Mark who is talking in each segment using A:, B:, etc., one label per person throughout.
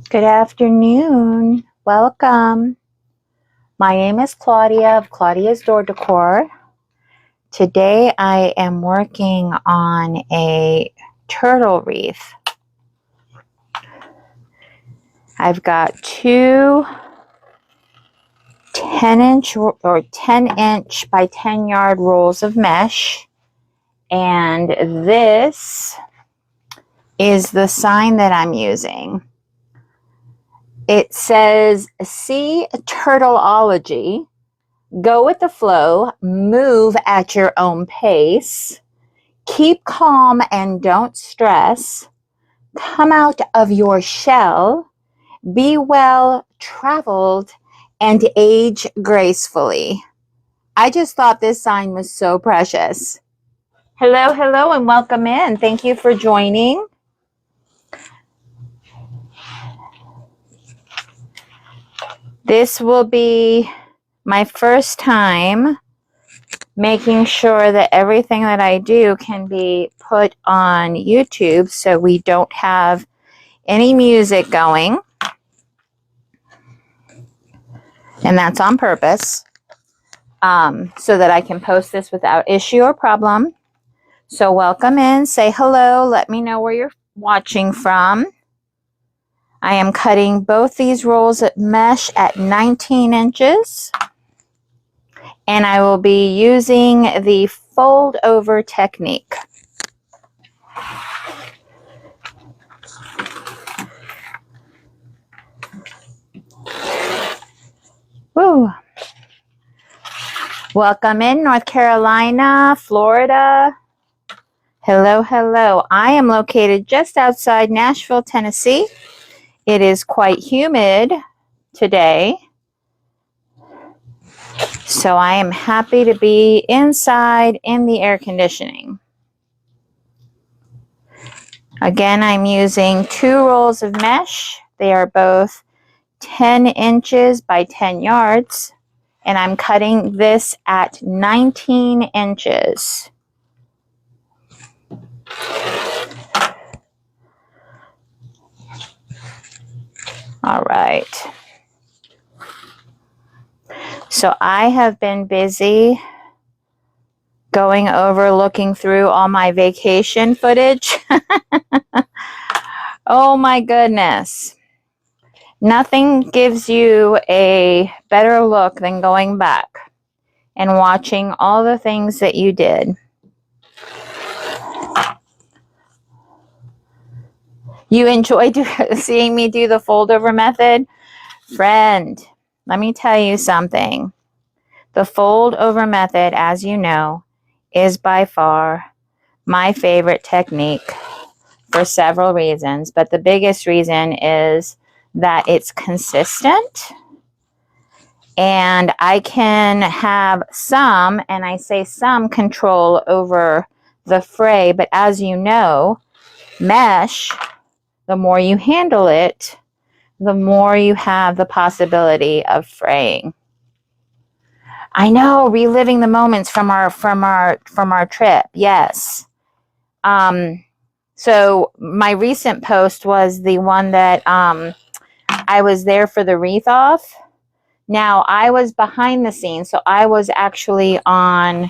A: Good afternoon. Welcome. My name is Claudia of Claudia's Door Decor. Today I am working on a turtle wreath. I've got two 10-inch or 10-inch by 10-yard rolls of mesh, and this is the sign that I'm using. It says, "See Turtleology. Go with the flow, move at your own pace, keep calm and don't stress, come out of your shell, be well traveled, and age gracefully." I just thought this sign was so precious. Hello, hello, and welcome in. Thank you for joining. This will be my first time making sure that everything that I do can be put on YouTube, so we don't have any music going. And that's on purpose, so that I can post this without issue or problem. So welcome in, say hello, let me know where you're watching from. I am cutting both these rolls of mesh at 19 inches. And I will be using the fold over technique. Woo. Welcome in, North Carolina, Florida. Hello, hello. I am located just outside Nashville, Tennessee. It is quite humid today, so I am happy to be inside in the air conditioning. Again, I'm using two rolls of mesh. They are both 10 inches by 10 yards, and I'm cutting this at 19 inches. All right. So I have been busy going over, looking through all my vacation footage. Oh my goodness. Nothing gives you a better look than going back and watching all the things that you did. You enjoy seeing me do the fold over method? Friend, let me tell you something. The fold over method, as you know, is by far my favorite technique for several reasons, but the biggest reason is that it's consistent, and I can have some, and I say some, control over the fray, but as you know, mesh, the more you handle it, the more you have the possibility of fraying. I know, reliving the moments from our trip. Yes. So my recent post was the one that I was there for the wreath off. Now I was behind the scenes, so I was actually on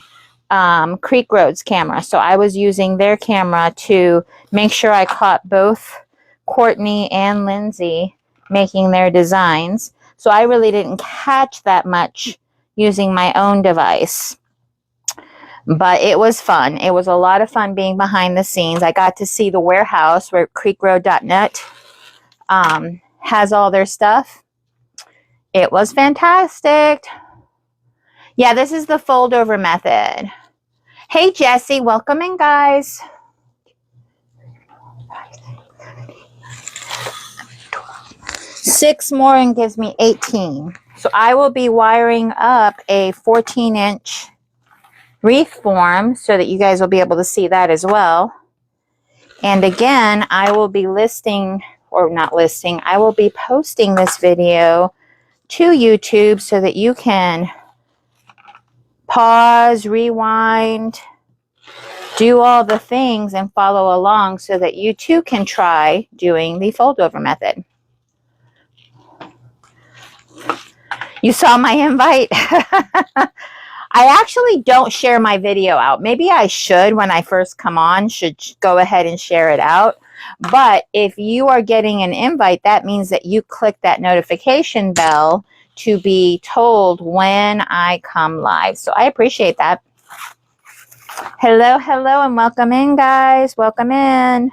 A: Creek Road's camera. So I was using their camera to make sure I caught both Courtney and Lindsay making their designs. So I really didn't catch that much using my own device. But it was fun. It was a lot of fun being behind the scenes. I got to see the warehouse where creekroad.net has all their stuff. It was fantastic. Yeah, this is the fold over method. Hey, Jesse, welcome in, guys. 6 more and gives me 18. So I will be wiring up a 14-inch wreath form so that you guys will be able to see that as well. And again, I will be I will be posting this video to YouTube so that you can pause, rewind, do all the things and follow along so that you too can try doing the fold over method. You saw my invite? I actually don't share my video out. Maybe I should when I first come on, should go ahead and share it out. But if you are getting an invite, that means that you click that notification bell to be told when I come live. So I appreciate that. Hello, hello, and welcome in, guys. Welcome in.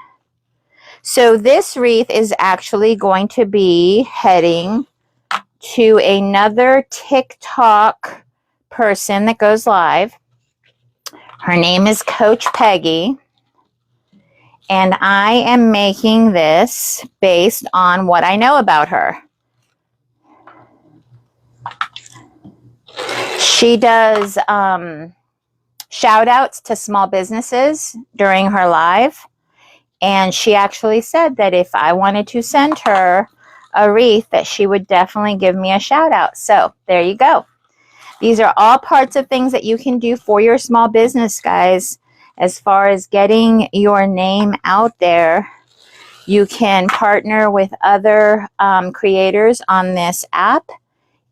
A: So this wreath is actually going to be heading to another TikTok person that goes live. Her name is Coach Peggy, and I am making this based on what I know about her. She does shout outs to small businesses during her live, and she actually said that if I wanted to send her a wreath, that she would definitely give me a shout out. So there you go. These are all parts of things that you can do for your small business, guys. As far as getting your name out there, you can partner with other creators on this app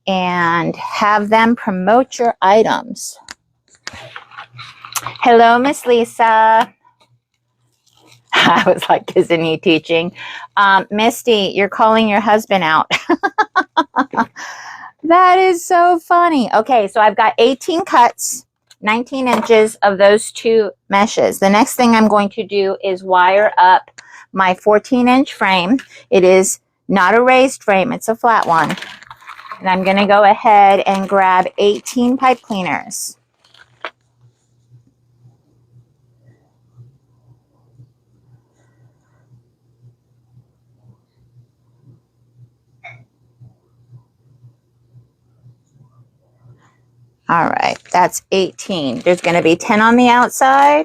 A: and have them promote your items. Hello, Miss Lisa. I was like, isn't he teaching? Misty, you're calling your husband out. That is so funny. Okay, so I've got 18 cuts, 19 inches of those two meshes. The next thing I'm going to do is wire up my 14-inch frame. It is not a raised frame, it's a flat one. And I'm going to go ahead and grab 18 pipe cleaners. All right, that's 18. There's going to be 10 on the outside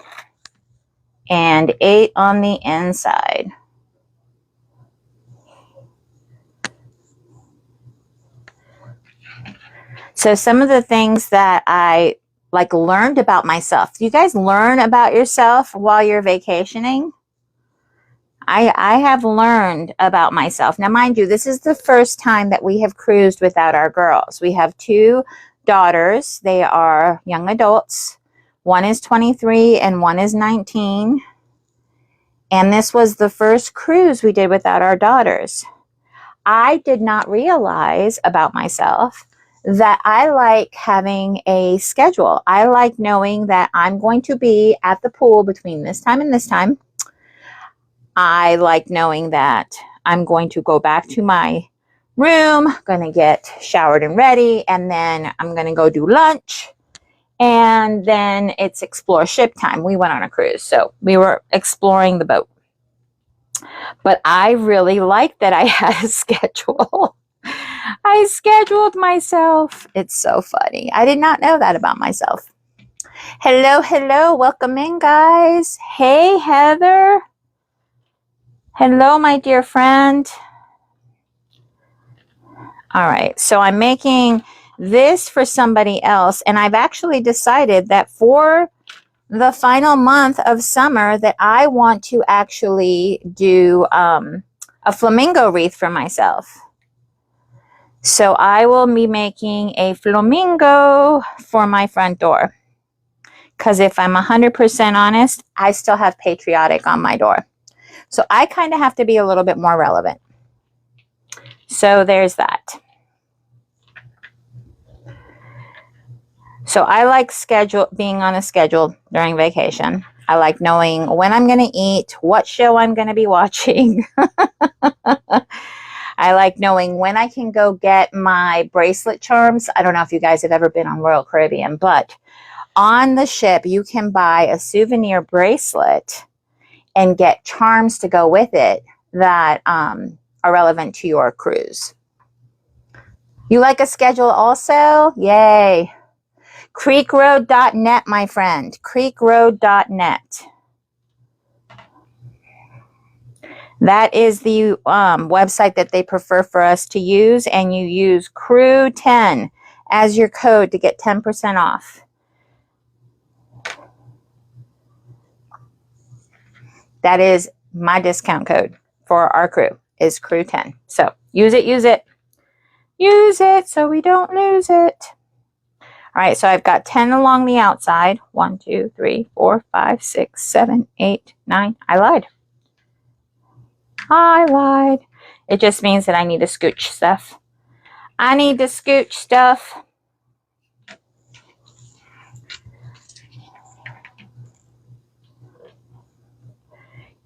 A: and 8 on the inside. So some of the things that I learned about myself. Do you guys learn about yourself while you're vacationing? I have learned about myself. Now, mind you, this is the first time that we have cruised without our girls. We have 2 daughters. They are young adults. One is 23 and one is 19. And this was the first cruise we did without our daughters. I did not realize about myself that I like having a schedule. I like knowing that I'm going to be at the pool between this time and this time. I like knowing that I'm going to go back to my room, going to get showered and ready, and then I'm going to go do lunch, and then it's explore ship time. We went on a cruise, so we were exploring the boat. But I really liked that I had a schedule. I scheduled myself. It's so funny. I did not know that about myself. Hello, hello. Welcome in, guys. Hey, Heather. Hello, my dear friend. All right, so I'm making this for somebody else, and I've actually decided that for the final month of summer that I want to actually do a flamingo wreath for myself. So I will be making a flamingo for my front door. Because if I'm 100% honest, I still have patriotic on my door. So I kind of have to be a little bit more relevant. So there's that. So I like being on a schedule during vacation. I like knowing when I'm going to eat, what show I'm going to be watching. I like knowing when I can go get my bracelet charms. I don't know if you guys have ever been on Royal Caribbean, but on the ship, you can buy a souvenir bracelet and get charms to go with it that are relevant to your cruise. You like a schedule also? Yay. Creekroad.net, my friend. Creekroad.net. That is the website that they prefer for us to use, and you use CREW10 as your code to get 10% off. That is my discount code for our crew, is CREW10. So use it, use it. use it so we don't lose it. All right, so I've got 10 along the outside. 1, 2, 3, 4, 5, 6, 7, 8, 9. I lied. I lied. It just means that I need to scooch stuff. I need to scooch stuff.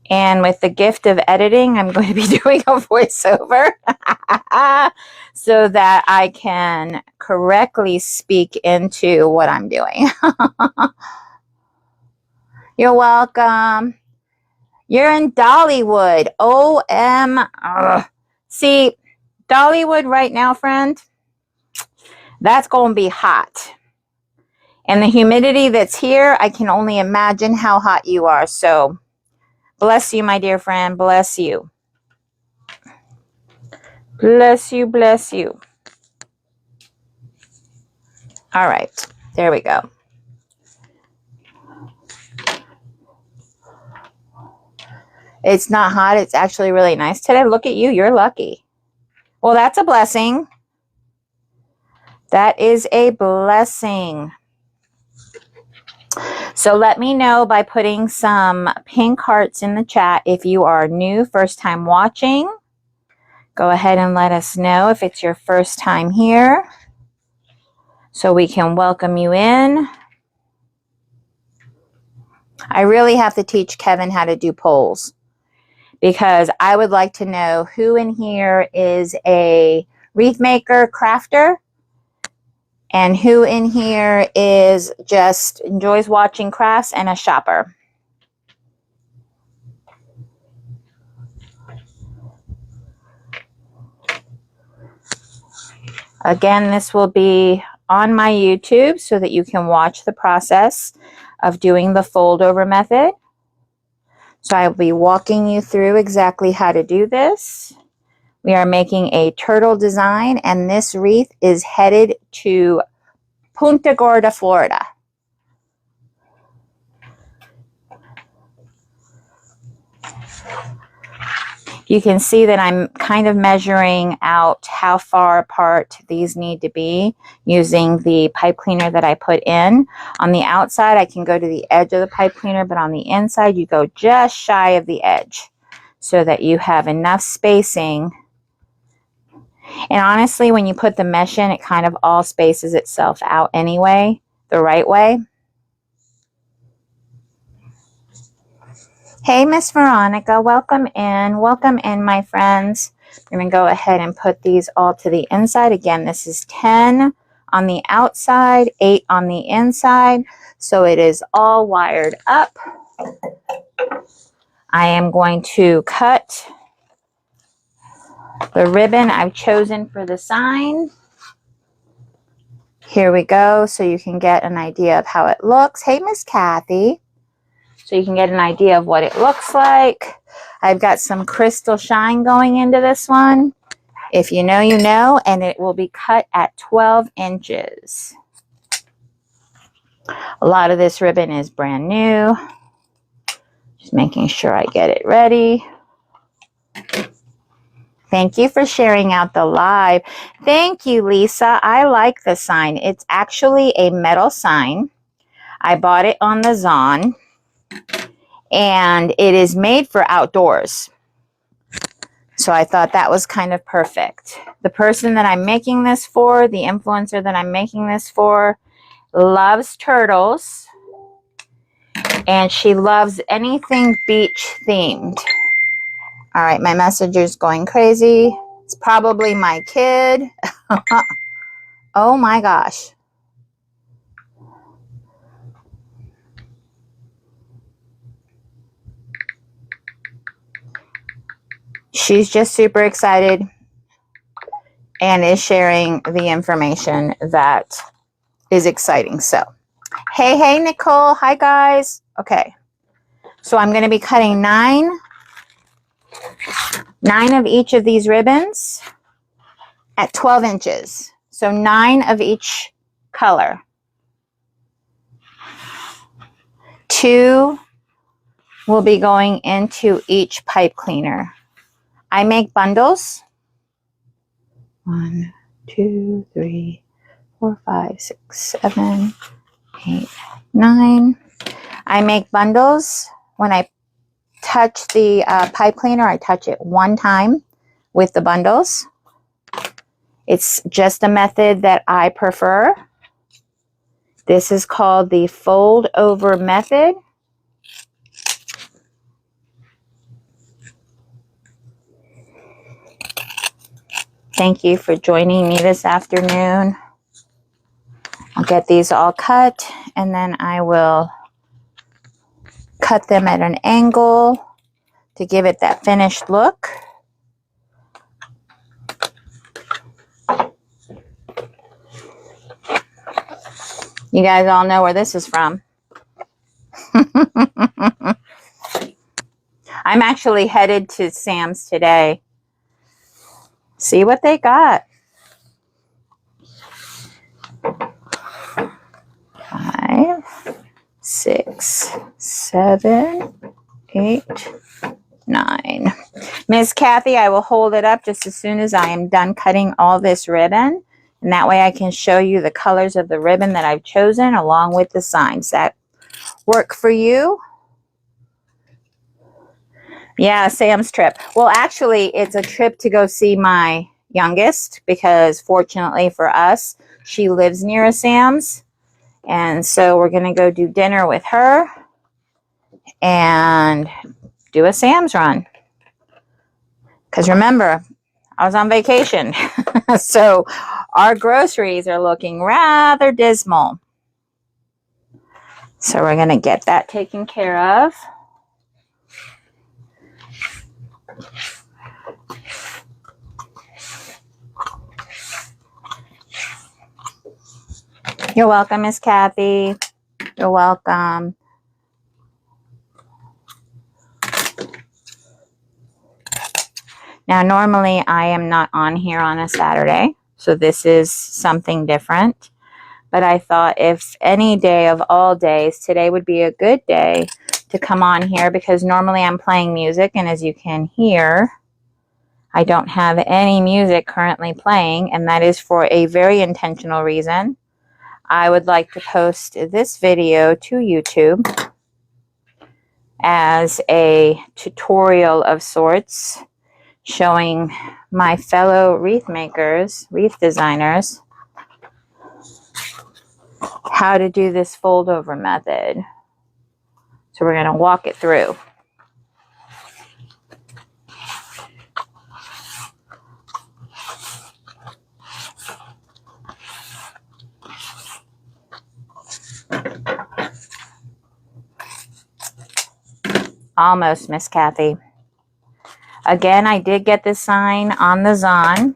A: And with the gift of editing, I'm going to be doing a voiceover so that I can correctly speak into what I'm doing. You're welcome. You're in Dollywood. See, Dollywood right now, friend, that's going to be hot. And the humidity that's here, I can only imagine how hot you are. So, bless you, my dear friend. Bless you. Bless you, bless you. All right. There we go. It's not hot. It's actually really nice today. Look at you. You're lucky. Well, that's a blessing. That is a blessing. So let me know by putting some pink hearts in the chat if you are new, first time watching. Go ahead and let us know if it's your first time here so we can welcome you in. I really have to teach Kevin how to do polls because I would like to know who in here is a wreath maker, crafter, and who in here is just enjoys watching crafts and a shopper. Again, this will be on my YouTube so that you can watch the process of doing the fold over method. So I will be walking you through exactly how to do this. We are making a turtle design, and this wreath is headed to Punta Gorda, Florida. You can see that I'm kind of measuring out how far apart these need to be using the pipe cleaner that I put in. On the outside, I can go to the edge of the pipe cleaner, but on the inside, you go just shy of the edge so that you have enough spacing. And honestly, when you put the mesh in, it kind of all spaces itself out anyway, the right way. Hey, Miss Veronica, welcome in, my friends. I'm going to go ahead and put these all to the inside. Again, this is 10 on the outside, 8 on the inside, so it is all wired up. I am going to cut the ribbon I've chosen for the sign. Here we go, so you can get an idea of how it looks. Hey, Miss Kathy. So you can get an idea of what it looks like. I've got some crystal shine going into this one. If you know, you know, and it will be cut at 12 inches. A lot of this ribbon is brand new. Just making sure I get it ready. Thank you for sharing out the live. Thank you, Lisa. I like the sign. It's actually a metal sign. I bought it on the Zon. And it is made for outdoors. So I thought that was kind of perfect. The person that I'm making this for, the influencer that I'm making this for, loves turtles. And she loves anything beach themed. All right, my messenger's going crazy. It's probably my kid. Oh my gosh. She's just super excited and is sharing the information that is exciting. So, hey, Nicole. Hi, guys. Okay. So I'm going to be cutting 9 of each of these ribbons at 12 inches. So 9 of each color. 2 will be going into each pipe cleaner. I make bundles. 1, 2, 3, 4, 5, 6, 7, 8, 9. I make bundles. When I touch the pipe cleaner, I touch it one time with the bundles. It's just a method that I prefer. This is called the fold over method. Thank you for joining me this afternoon. I'll get these all cut, and then I will cut them at an angle to give it that finished look. You guys all know where this is from. I'm actually headed to Sam's today. See what they got. 5, 6, 7, 8, 9. Miss Kathy, I will hold it up just as soon as I am done cutting all this ribbon. And that way I can show you the colors of the ribbon that I've chosen along with the signs. That work for you? Yeah, Sam's trip. Well, actually, it's a trip to go see my youngest because fortunately for us, she lives near a Sam's. And so we're going to go do dinner with her and do a Sam's run. Because remember, I was on vacation. So our groceries are looking rather dismal. So we're going to get that taken care of. You're welcome, Miss Kathy. You're welcome. Now, normally I am not on here on a Saturday, so this is something different. But I thought if any day of all days, today would be a good day to come on here because normally I'm playing music, and as you can hear, I don't have any music currently playing, and that is for a very intentional reason. I would like to post this video to YouTube as a tutorial of sorts, showing my fellow wreath makers, wreath designers, how to do this fold over method. So we're going to walk it through. Almost, Miss Kathy. Again, I did get this sign on the Zon.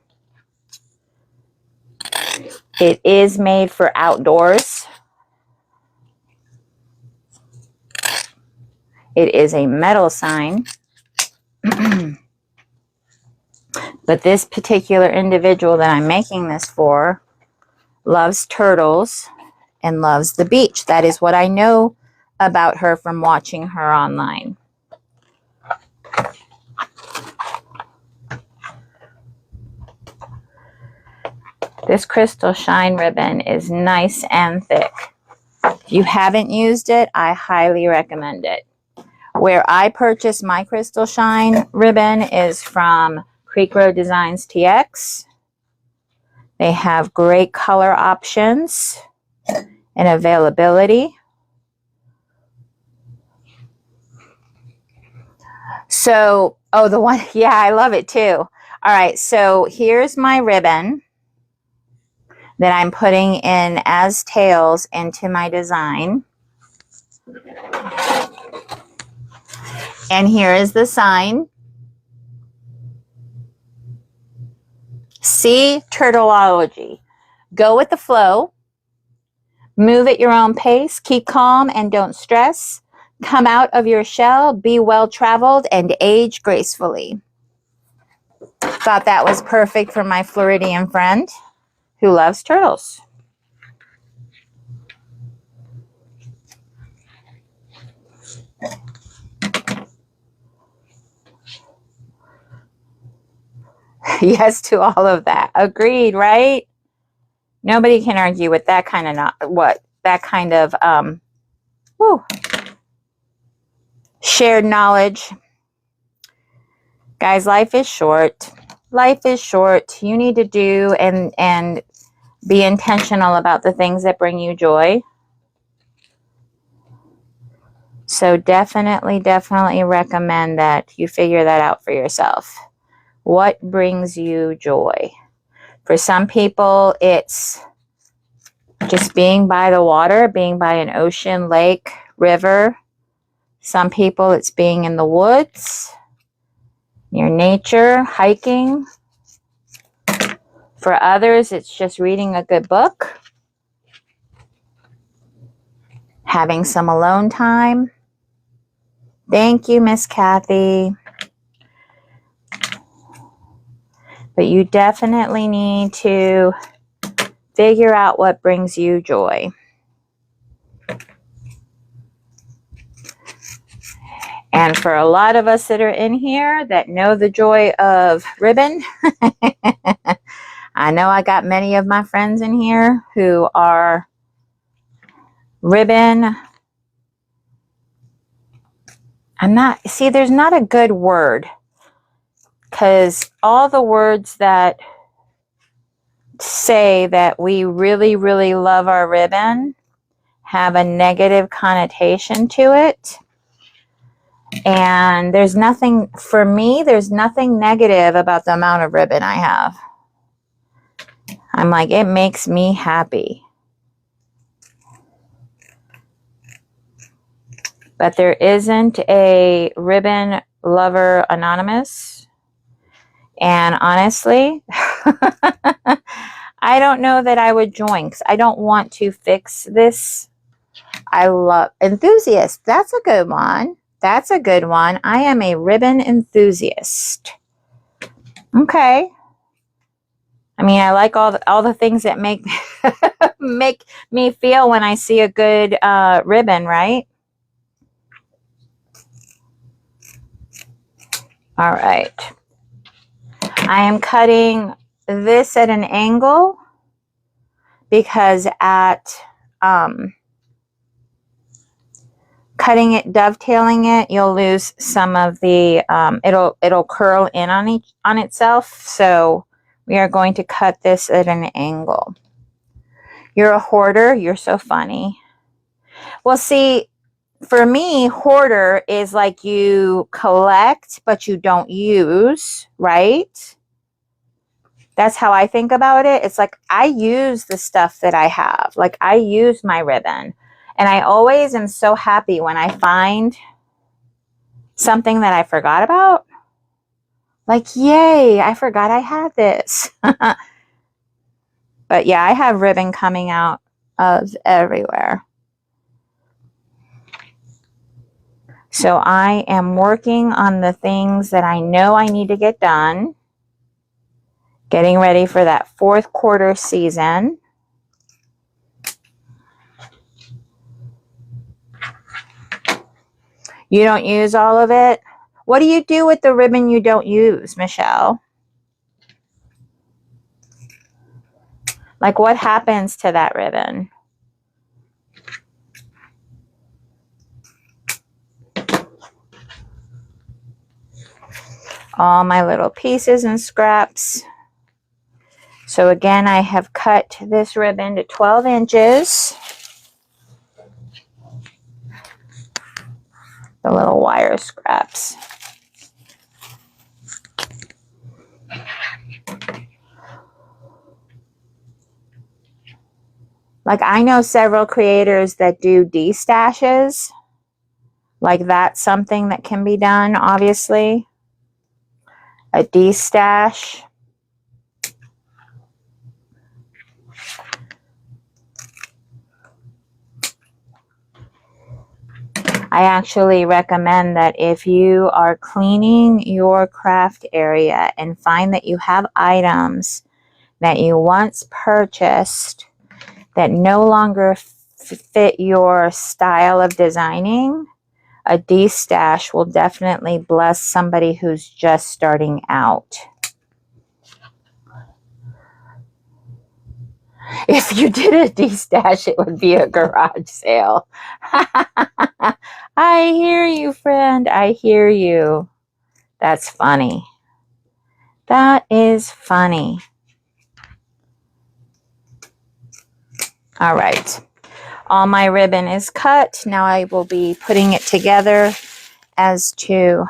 A: It is made for outdoors. It is a metal sign. But this particular individual that I'm making this for loves turtles and loves the beach. That is what I know about her from watching her online. This crystal shine ribbon is nice and thick. If you haven't used it, I highly recommend it. Where I purchased my crystal shine ribbon is from Creek Road Designs TX. They have great color options and availability. So, oh, the one, yeah, I love it too. All right, so here's my ribbon that I'm putting in as tails into my design. And here is the sign. See, turtleology. Go with the flow. Move at your own pace. Keep calm and don't stress. Come out of your shell. Be well-traveled and age gracefully. Thought that was perfect for my Floridian friend who loves turtles. Yes to all of that. Agreed, right? Nobody can argue with that kind of woo, shared knowledge. Guys, life is short. Life is short. You need to do and be intentional about the things that bring you joy. So definitely recommend that you figure that out for yourself. What brings you joy? For some people, it's just being by the water, being by an ocean, lake, river. Some people, it's being in the woods, near nature, hiking. For others, it's just reading a good book, having some alone time. Thank you, Miss Kathy. But you definitely need to figure out what brings you joy. And for a lot of us that are in here that know the joy of ribbon, I know I got many of my friends in here who are ribbon. There's not a good word, because all the words that say that we really, really love our ribbon have a negative connotation to it. And there's nothing, for me, there's nothing negative about the amount of ribbon I have. I'm like, it makes me happy. But there isn't a ribbon lover anonymous. And honestly, I don't know that I would join, because I don't want to fix this. I love enthusiast. That's a good one. That's a good one. I am a ribbon enthusiast. Okay. I mean, I like all the things that make make me feel when I see a good ribbon, right? All right. I am cutting this at an angle because at cutting it, dovetailing it, you'll lose some of the it'll curl in on itself. So we are going to cut this at an angle. You're a hoarder. You're so funny. Well, see, for me, hoarder is like you collect, but you don't use, right? That's how I think about it. It's like I use the stuff that I have. Like I use my ribbon. And I always am so happy when I find something that I forgot about. Like, yay, I forgot I had this. But yeah, I have ribbon coming out of everywhere. So I am working on the things that I know I need to get done. Getting ready for that fourth quarter season. You don't use all of it? What do you do with the ribbon you don't use, Michelle? Like, what happens to that ribbon? All my little pieces and scraps. So again, I have cut this ribbon to 12 inches. The little wire scraps. Like, I know several creators that do D-stashes. Like, that's something that can be done, obviously. A D-stash. I actually recommend that if you are cleaning your craft area and find that you have items that you once purchased that no longer fit your style of designing, a D-stash will definitely bless somebody who's just starting out. If you did a de-stash, it would be a garage sale. I hear you, friend. I hear you. That's funny. That is funny. All right. All my ribbon is cut. Now I will be putting it together as to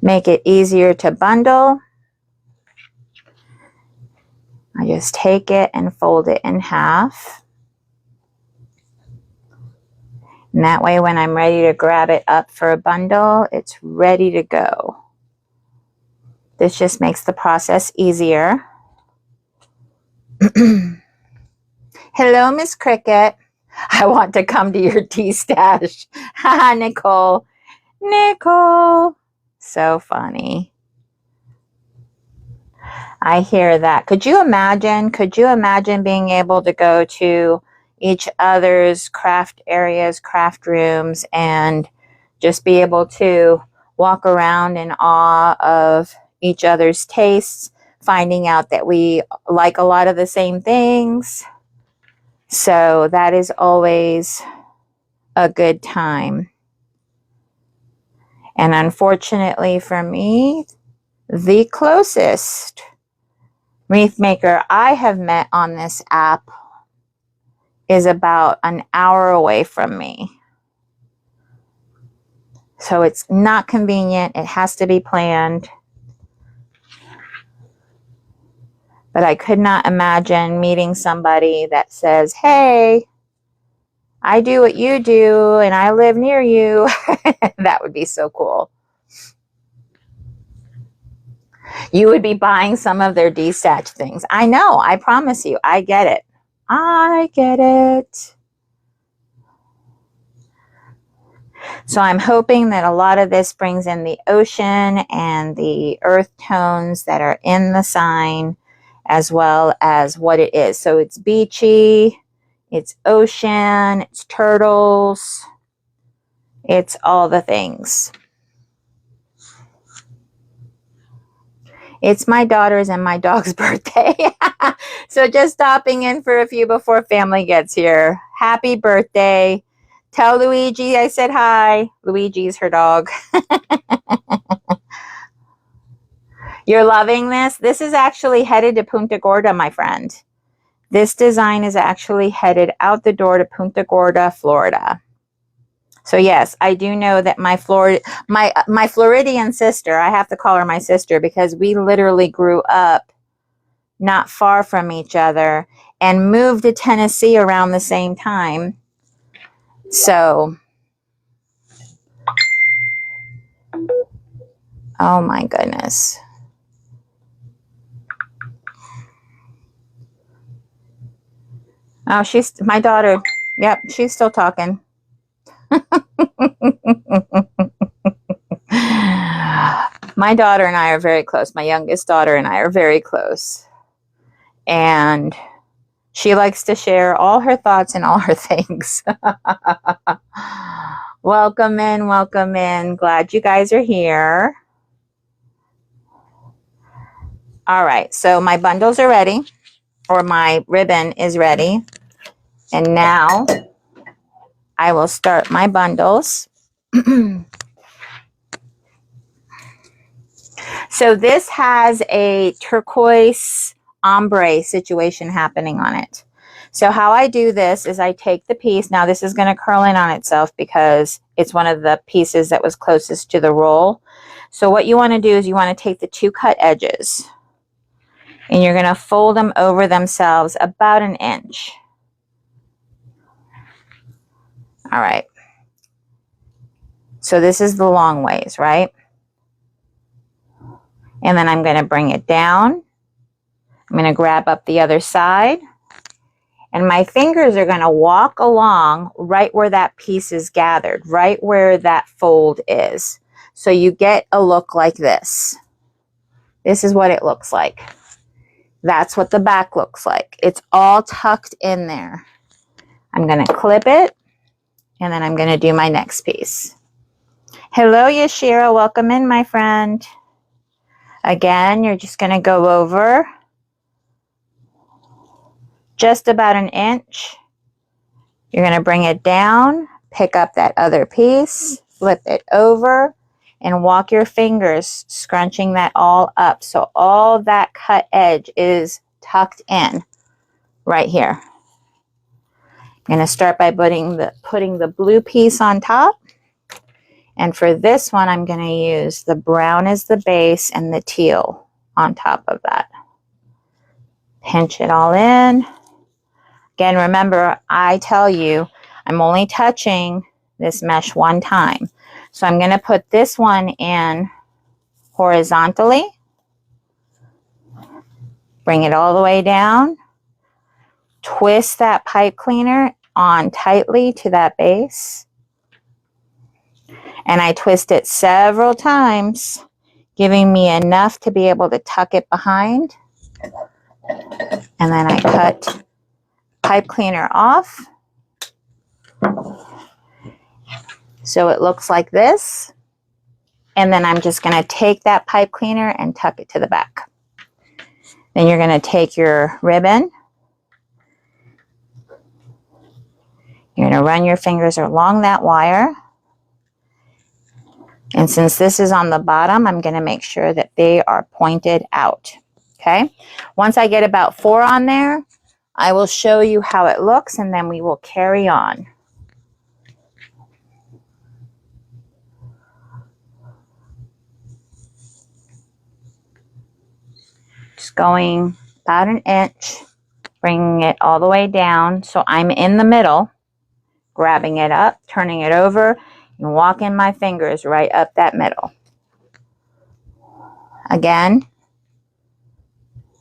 A: make it easier to bundle. I just take it and fold it in half. And that way when I'm ready to grab it up for a bundle, it's ready to go. This just makes the process easier. Hello, Miss Cricket. I want to come to your tea stash. Haha, Nicole. Nicole. So funny. I hear that. Could you imagine being able to go to each other's craft areas, craft rooms, and just be able to walk around in awe of each other's tastes, finding out that we like a lot of the same things. So that is always a good time. And unfortunately for me, the closest wreath maker I have met on this app is about an hour away from me. So it's not convenient. It has to be planned. But I could not imagine meeting somebody that says, hey, I do what you do and I live near you. That would be so cool. You would be buying some of their de-stash things. I know. I promise you. I get it. I get it. So I'm hoping that a lot of this brings in the ocean and the earth tones that are in the sign, as well as what it is. So it's beachy, it's ocean, it's turtles, it's all the things. It's my daughter's and my dog's birthday. So just stopping in for a few before family gets here. Happy birthday. Tell Luigi I said hi. Luigi's her dog. You're loving this? This is actually headed to Punta Gorda, my friend. This design is actually headed out the door to Punta Gorda, Florida. So yes, I do know that my Floridian sister, I have to call her my sister because we literally grew up not far from each other and moved to Tennessee around the same time. So, oh my goodness. Oh, she's my daughter. Yep, she's still talking. My daughter and I are very close. My youngest daughter and I are very close. And she likes to share all her thoughts and all her things. Welcome in, welcome in. Glad you guys are here. All right, so my bundles are ready, or my ribbon is ready. And now I will start my bundles. So this has a turquoise ombre situation happening on it. So how I do this is I take the piece. Now this is going to curl in on itself because it's one of the pieces that was closest to the roll. So what you want to do is you want to take the two cut edges and you're going to fold them over themselves about an inch. All right. So this is the long ways, right? And then I'm going to bring it down. I'm going to grab up the other side. And my fingers are going to walk along right where that piece is gathered, right where that fold is. So you get a look like this. This is what it looks like. That's what the back looks like. It's all tucked in there. I'm going to clip it, and then I'm going to do my next piece. Hello, Yashira. Welcome in, my friend. Again, you're just going to go over just about an inch. You're going to bring it down, pick up that other piece, flip it over, and walk your fingers, scrunching that all up. So all that cut edge is tucked in right here. I'm going to start by putting the blue piece on top. And for this one, I'm going to use the brown as the base and the teal on top of that. Pinch it all in. Again, remember, I tell you, I'm only touching this mesh one time. So I'm going to put this one in horizontally. Bring it all the way down. Twist that pipe cleaner on tightly to that base. And I twist it several times, giving me enough to be able to tuck it behind. And then I cut pipe cleaner off. So it looks like this. And then I'm just going to take that pipe cleaner and tuck it to the back. Then you're going to take your ribbon. You're going to run your fingers along that wire. And since this is on the bottom, I'm going to make sure that they are pointed out. Okay. Once I get about 4 on there, I will show you how it looks, and then we will carry on. Just going about an inch, bringing it all the way down. So I'm in the middle, grabbing it up, turning it over, and walking my fingers right up that middle. Again,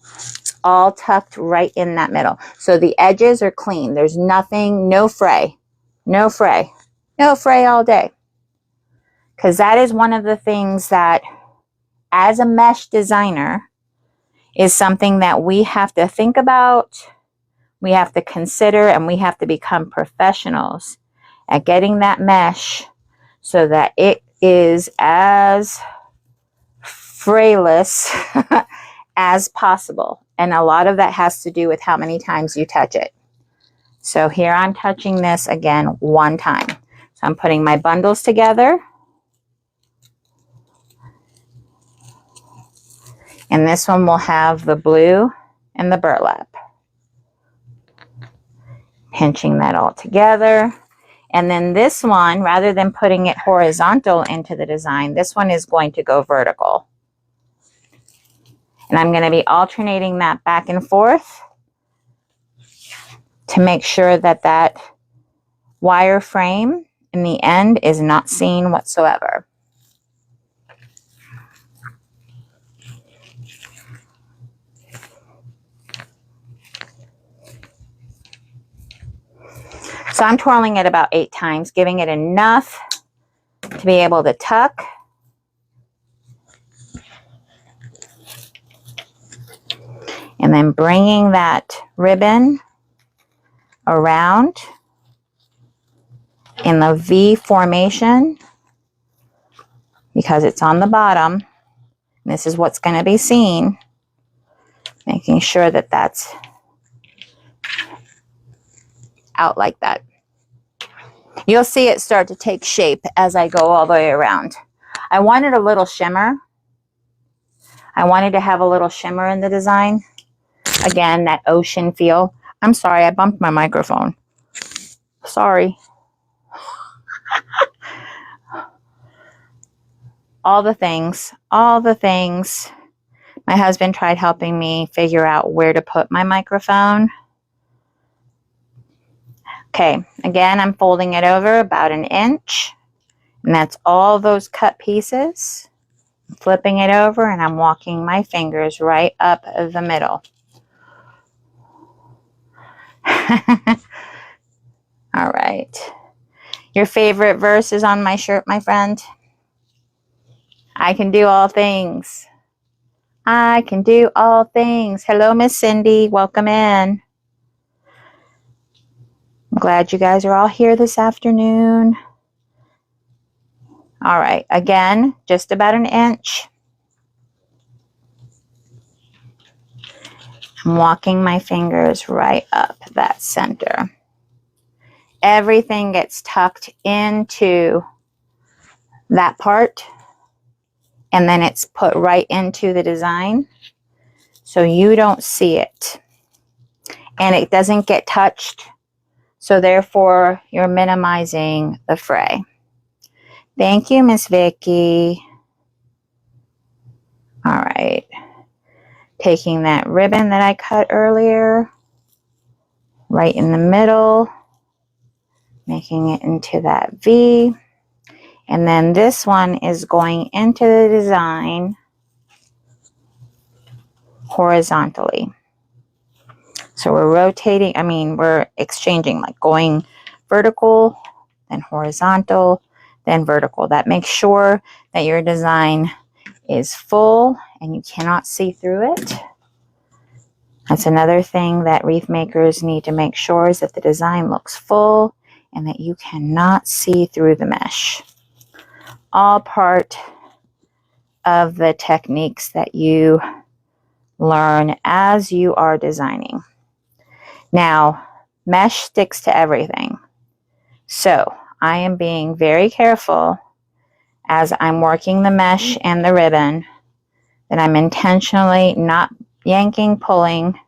A: it's all tucked right in that middle. So the edges are clean. There's nothing, no fray, no fray, no fray all day. Because that is one of the things that, as a mesh designer, is something that we have to think about, we have to consider, and we have to become professionals at getting that mesh so that it is as frayless as possible. And a lot of that has to do with how many times you touch it. So here I'm touching this again one time. So I'm putting my bundles together. And this one will have the blue and the burlap. Pinching that all together. And then this one, rather than putting it horizontal into the design, this one is going to go vertical. And I'm going to be alternating that back and forth to make sure that that wire frame in the end is not seen whatsoever. So I'm twirling it about 8 times, giving it enough to be able to tuck. And then bringing that ribbon around in the V formation because it's on the bottom. This is what's going to be seen. Making sure that that's out like that. You'll see it start to take shape as I go all the way around. I wanted a little shimmer. I wanted to have a little shimmer in the design. Again, that ocean feel. I'm sorry, I bumped my microphone. Sorry. All the things. My husband tried helping me figure out where to put my microphone. Okay, again, I'm folding it over about an inch. And that's all those cut pieces. Flipping it over, and I'm walking my fingers right up the middle. All right. Your favorite verse is on my shirt, my friend. I can do all things. I can do all things. Hello, Miss Cindy. Welcome in. I'm glad you guys are all here this afternoon. All right. Again, just about an inch. I'm walking my fingers right up that center. Everything gets tucked into that part, and then it's put right into the design, so you don't see it. And it doesn't get touched, so therefore you're minimizing the fray. Thank you, Miss Vicky. All right. Taking that ribbon that I cut earlier, right in the middle, making it into that V. And then this one is going into the design horizontally. So we're rotating, we're exchanging, like going vertical, then horizontal, then vertical. That makes sure that your design is full and you cannot see through it. That's another thing that wreath makers need to make sure, is that the design looks full and that you cannot see through the mesh. All part of the techniques that you learn as you are designing. Now, mesh sticks to everything. So I am being very careful as I'm working the mesh and the ribbon that I'm intentionally not yanking, pulling.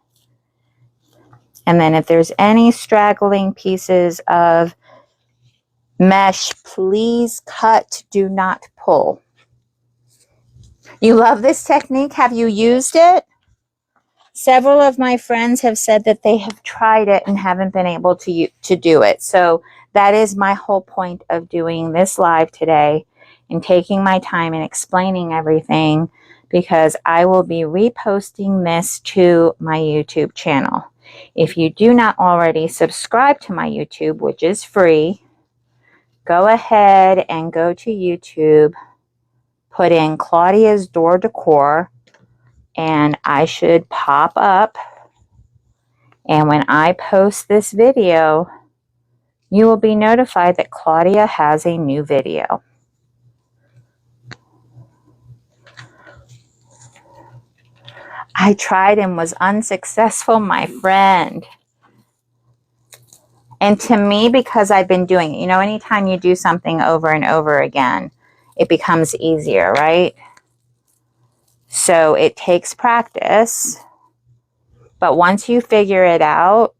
A: And then if there's any straggling pieces of mesh, please cut, do not pull. You love this technique? Have you used it? Several of my friends have said that they have tried it and haven't been able to do it. So that is my whole point of doing this live today and taking my time and explaining everything, because I will be reposting this to my YouTube channel. If you do not already subscribe to my YouTube, which is free, go ahead and go to YouTube, put in Claudia's Door Decor, and I should pop up. And when I post this video, you will be notified that Claudia has a new video. I tried and was unsuccessful, my friend. And to me, because I've been doing it, anytime you do something over and over again, it becomes easier, right? So it takes practice. But once you figure it out,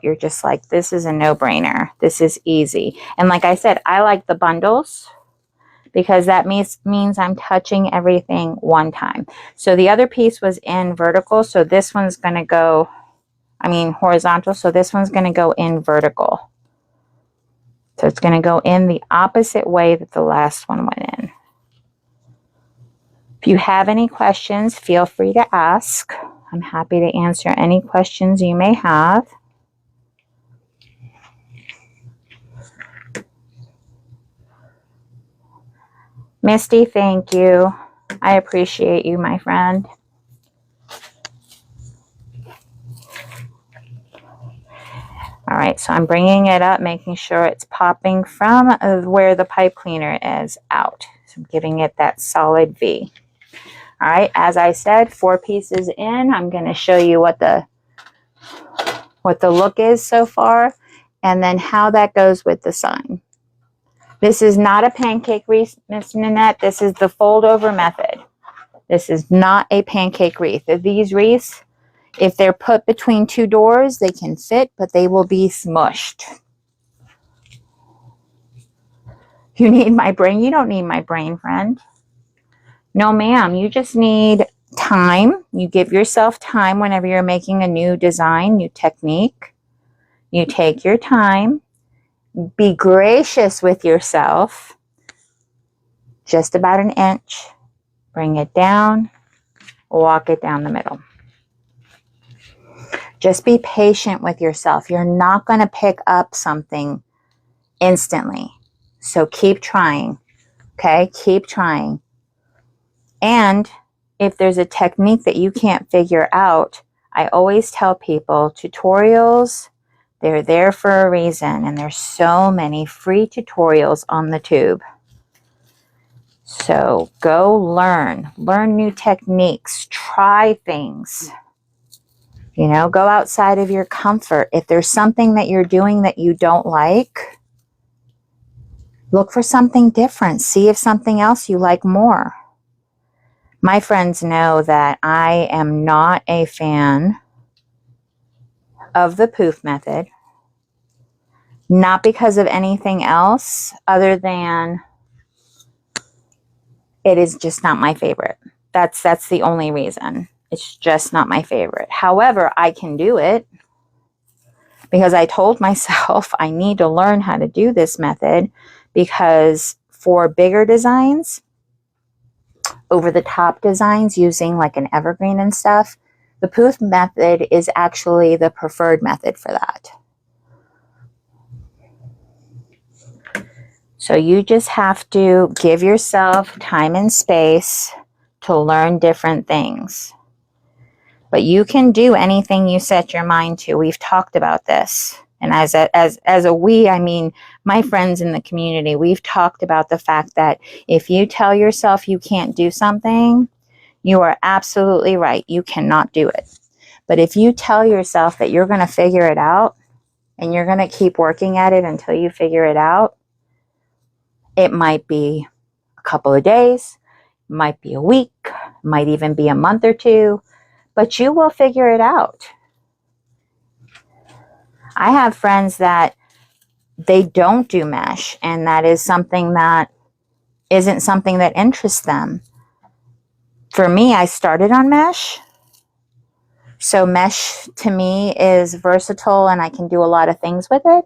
A: you're just like, this is a no-brainer. This is easy. And like I said, I like the bundles because that means I'm touching everything one time. So the other piece was in vertical. So this one's going to go, horizontal. So this one's going to go in vertical. So it's going to go in the opposite way that the last one went in. If you have any questions, feel free to ask. I'm happy to answer any questions you may have. Misty, thank you. I appreciate you, my friend. All right, so I'm bringing it up, making sure it's popping from where the pipe cleaner is out. So I'm giving it that solid V. All right, as I said, 4 pieces in. I'm going to show you what the look is so far, and then how that goes with the sign. This is not a pancake wreath, Miss Nanette. This is the fold over method. This is not a pancake wreath. These wreaths, if they're put between 2 doors, they can fit, but they will be smushed. You need my brain? You don't need my brain, friend. No, ma'am. You just need time. You give yourself time whenever you're making a new design, new technique. You take your time. Be gracious with yourself. Just about an inch. Bring it down. Walk it down the middle. Just be patient with yourself. You're not going to pick up something instantly. So keep trying. Okay? Keep trying. And if there's a technique that you can't figure out, I always tell people tutorials, they're there for a reason. And there's so many free tutorials on the tube. So go learn new techniques, try things, you know, go outside of your comfort. If there's something that you're doing that you don't like, look for something different. See if something else you like more. My friends know that I am not a fan of the poof method. Not because of anything else other than it is just not my favorite. That's the only reason. It's just not my favorite. However, I can do it because I told myself I need to learn how to do this method, because for bigger designs, over the top designs using like an evergreen and stuff, the poof method is actually the preferred method for that. So you just have to give yourself time and space to learn different things. But you can do anything you set your mind to. We've talked about this. And as a we, I mean my friends in the community, we've talked about the fact that if you tell yourself you can't do something, you are absolutely right. You cannot do it. But if you tell yourself that you're going to figure it out and you're going to keep working at it until you figure it out, it might be a couple of days, might be a week, might even be a month or two, but you will figure it out. I have friends that they don't do mesh, and that is something that isn't something that interests them. For me, I started on mesh. So mesh to me is versatile and I can do a lot of things with it.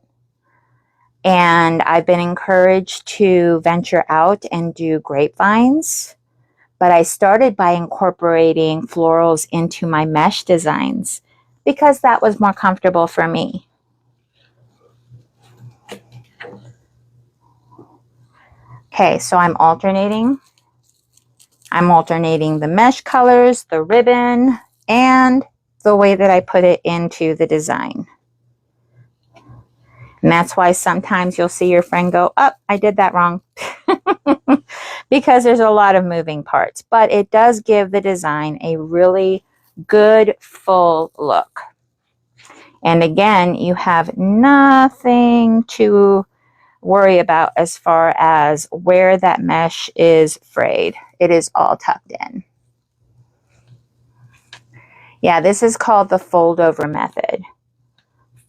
A: And I've been encouraged to venture out and do grapevines. But I started by incorporating florals into my mesh designs because that was more comfortable for me. Okay, so I'm alternating the mesh colors, the ribbon, and the way that I put it into the design. And that's why sometimes you'll see your friend go, oh, I did that wrong. Because there's a lot of moving parts. But it does give the design a really good, full look. And again, you have nothing to worry about as far as where that mesh is frayed. It is all tucked in. Yeah, this is called the fold over method.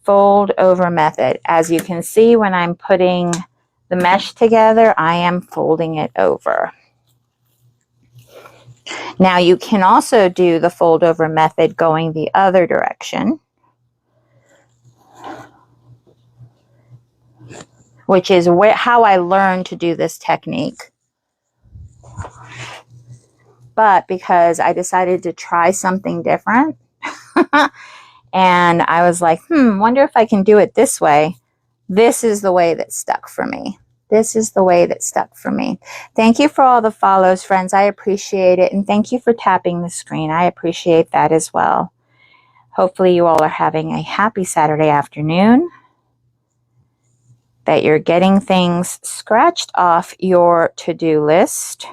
A: Fold over method. As you can see, when I'm putting the mesh together, I am folding it over. Now you can also do the fold over method going the other direction, which is how I learned to do this technique. But because I decided to try something different, and I was like, wonder if I can do it this way. This is the way that stuck for me. This is the way that stuck for me. Thank you for all the follows, friends. I appreciate it. And thank you for tapping the screen. I appreciate that as well. Hopefully you all are having a happy Saturday afternoon, that you're getting things scratched off your to-do list,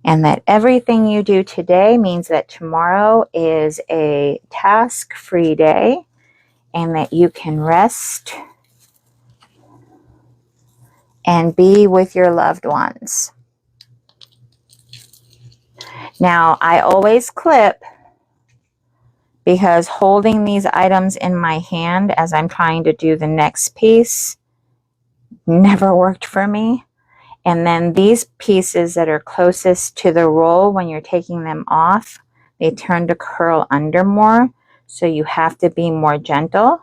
A: and that everything you do today means that tomorrow is a task-free day, and that you can rest and be with your loved ones. Now, I always clip because holding these items in my hand as I'm trying to do the next piece never worked for me. And then these pieces that are closest to the roll, when you're taking them off, they turn to curl under more. So you have to be more gentle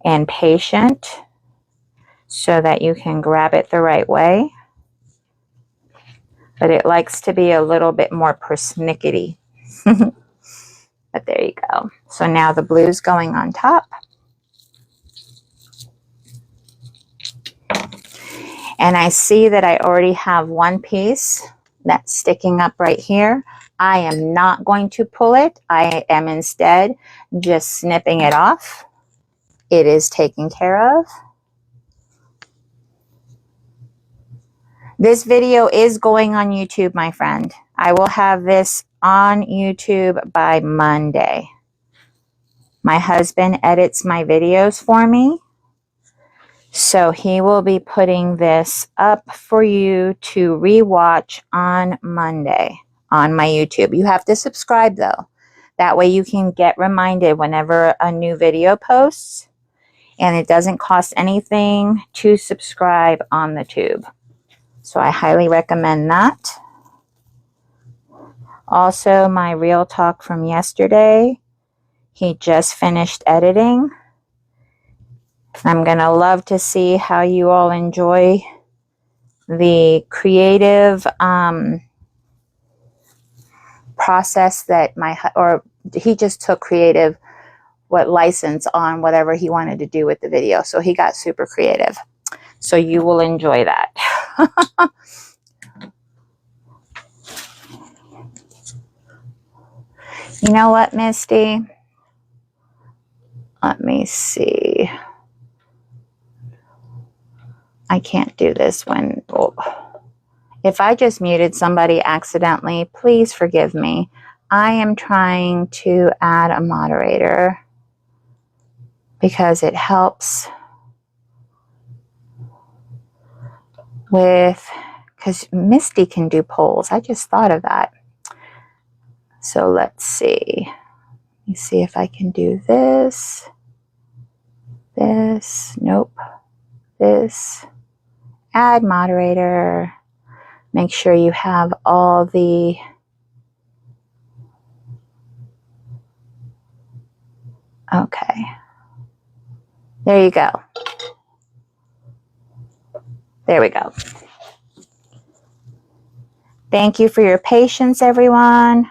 A: and patient so that you can grab it the right way. But it likes to be a little bit more persnickety. But there you go. So now the blue's going on top. And I see that I already have one piece that's sticking up right here. I am not going to pull it. I am instead just snipping it off. It is taken care of. This video is going on YouTube, my friend. I will have this on YouTube by Monday. My husband edits my videos for me, so he will be putting this up for you to rewatch on Monday on my YouTube. You have to subscribe though. That way you can get reminded whenever a new video posts, and it doesn't cost anything to subscribe on the tube. So I highly recommend that. Also, my Real Talk from yesterday, he just finished editing. I'm going to love to see how you all enjoy the creative process that he just took creative license on whatever he wanted to do with the video. So he got super creative. So you will enjoy that. You know what, Misty? Let me see. I can't do this when... Oh. If I just muted somebody accidentally, please forgive me. I am trying to add a moderator because it helps because Misty can do polls. I just thought of that. So let's see. Let me see if I can do this. Nope. This. Add moderator. Make sure you have all the... Okay. There you go. There we go. Thank you for your patience, everyone.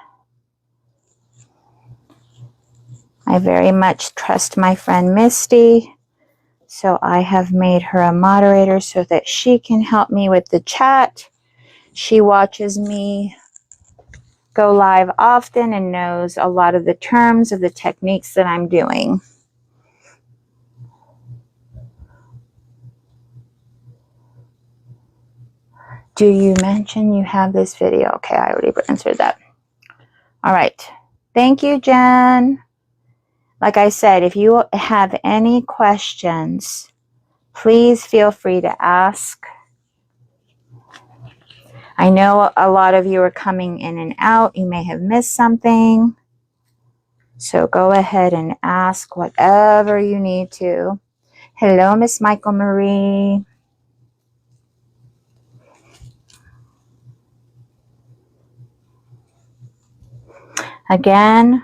A: I very much trust my friend Misty, so I have made her a moderator so that she can help me with the chat. She watches me go live often and knows a lot of the terms of the techniques that I'm doing. Do you mention you have this video? Okay, I already answered that. All right. Thank you, Jen. Like I said, if you have any questions, please feel free to ask. I know a lot of you are coming in and out. You may have missed something. So go ahead and ask whatever you need to. Hello, Miss Michael Marie. Again,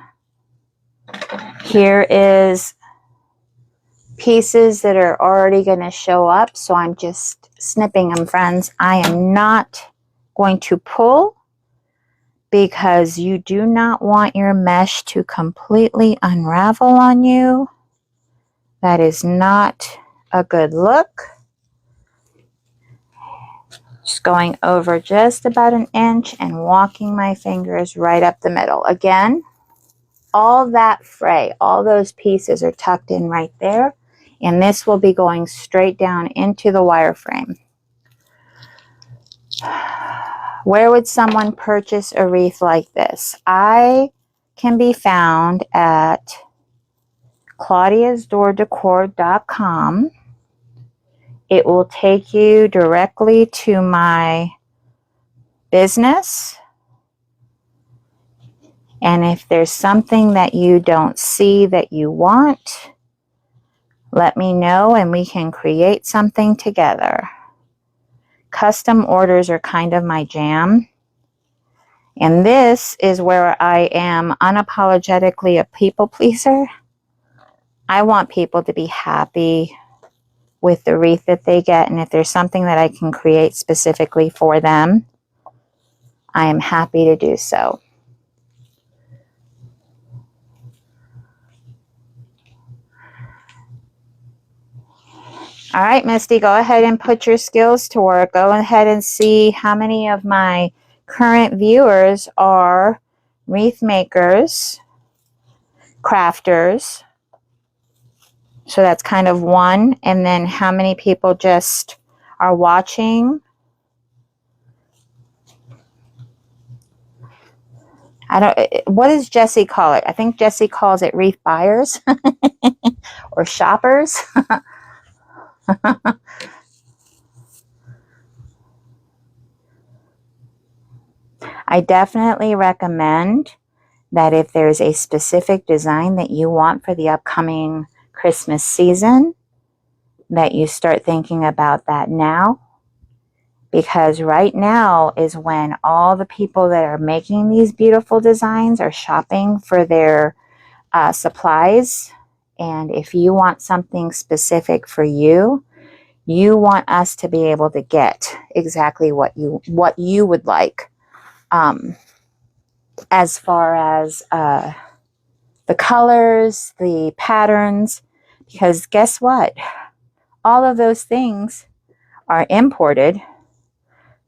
A: here is pieces that are already going to show up. So I'm just snipping them, friends. I am not going to pull because you do not want your mesh to completely unravel on you. That is not a good look. Just going over just about an inch and walking my fingers right up the middle. Again, all that fray, all those pieces are tucked in right there. And this will be going straight down into the wireframe. Where would someone purchase a wreath like this? I can be found at claudiasdoordecor.com. It will take you directly to my business. And if there's something that you don't see that you want, let me know and we can create something together. Custom orders are kind of my jam. And this is where I am unapologetically a people pleaser. I want people to be happy with the wreath that they get. And if there's something that I can create specifically for them, I am happy to do so. All right, Misty, go ahead and put your skills to work. Go ahead and see how many of my current viewers are wreath makers, crafters. So that's kind of one. And then how many people just are watching I don't, what does Jesse call it? I think Jesse calls it wreath buyers or shoppers. I definitely recommend that if there's a specific design that you want for the upcoming Christmas season, that you start thinking about that now, because right now is when all the people that are making these beautiful designs are shopping for their supplies. And if you want something specific for you, you want us to be able to get exactly what you would like, as far as the colors, the patterns, because guess what? All of those things are imported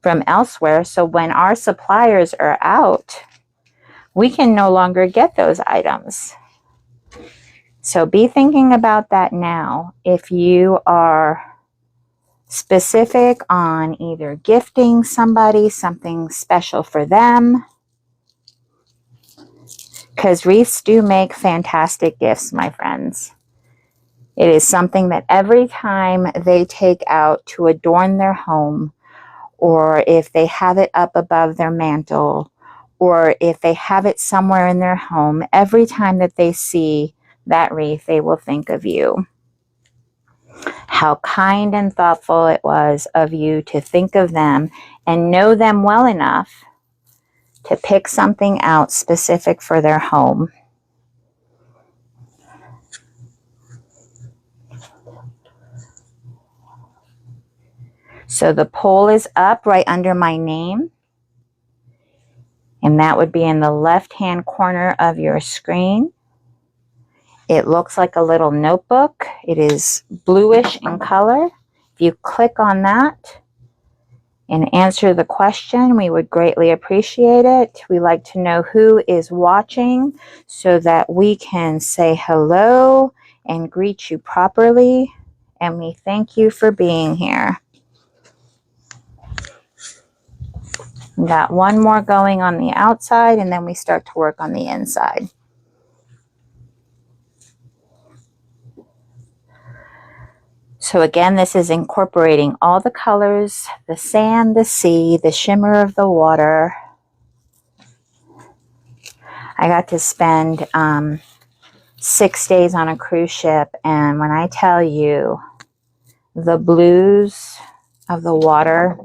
A: from elsewhere. So when our suppliers are out, we can no longer get those items. So be thinking about that now. If you are specific on either gifting somebody something special for them, because wreaths do make fantastic gifts, my friends. It is something that every time they take out to adorn their home, or if they have it up above their mantle, or if they have it somewhere in their home, every time that they see that wreath, they will think of you. How kind and thoughtful it was of you to think of them and know them well enough to pick something out specific for their home. So the poll is up right under my name, and that would be in the left-hand corner of your screen. It looks like a little notebook. It is bluish in color. If you click on that and answer the question, we would greatly appreciate it. We like to know who is watching so that we can say hello and greet you properly. And we thank you for being here. We got one more going on the outside, and then we start to work on the inside. So again, this is incorporating all the colors, the sand, the sea, the shimmer of the water. I got to spend 6 days on a cruise ship, and when I tell you the blues of the water,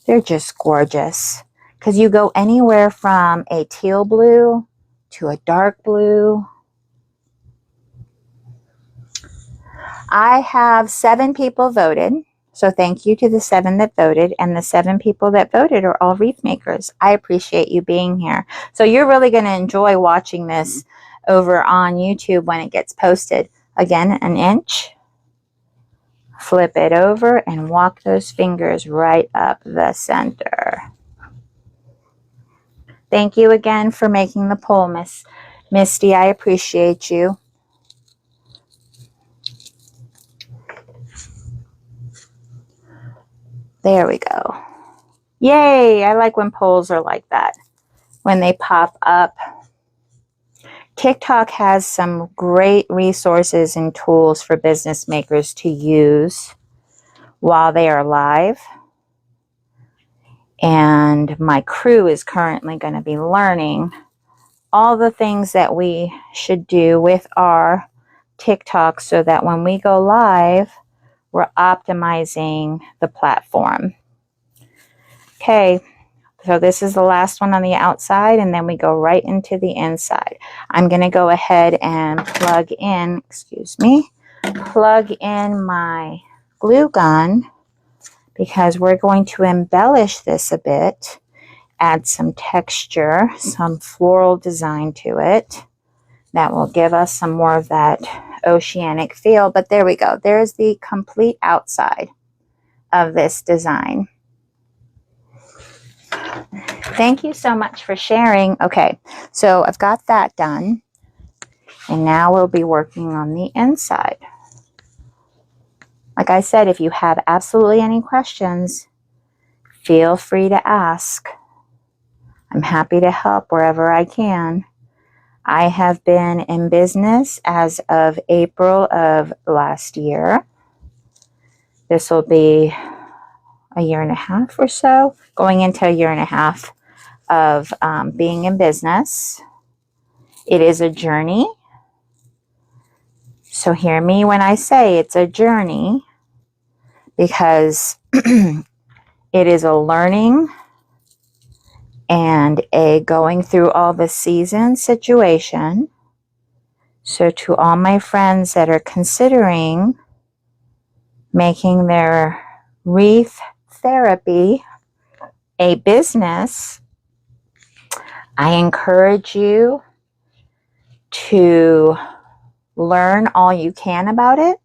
A: they're just gorgeous. Because you go anywhere from a teal blue to a dark blue. I have 7 people voted, so thank you to the 7 that voted, and the 7 people that voted are all wreath makers. I appreciate you being here. So you're really going to enjoy watching this over on YouTube when it gets posted. Again, an inch, flip it over, and walk those fingers right up the center. Thank you again for making the poll, Miss Misty. I appreciate you. There we go. Yay! I like when polls are like that, when they pop up. TikTok has some great resources and tools for business makers to use while they are live. And my crew is currently going to be learning all the things that we should do with our TikTok so that when we go live, we're optimizing the platform. Okay, so this is the last one on the outside, and then we go right into the inside. I'm going to go ahead and plug in my glue gun, because we're going to embellish this a bit, add some texture, some floral design to it. That will give us some more of that oceanic feel. But there we go. There's the complete outside of this design. Thank you so much for sharing. Okay, so I've got that done. And now we'll be working on the inside. Like I said, if you have absolutely any questions, feel free to ask. I'm happy to help wherever I can. I have been in business as of April of last year. This will be a year and a half or so, going into a year and a half of being in business. It is a journey. So hear me when I say it's a journey, because it is a learning and a going through all the seasons situation. So to all my friends that are considering making their wreath therapy a business, I encourage you to learn all you can about it,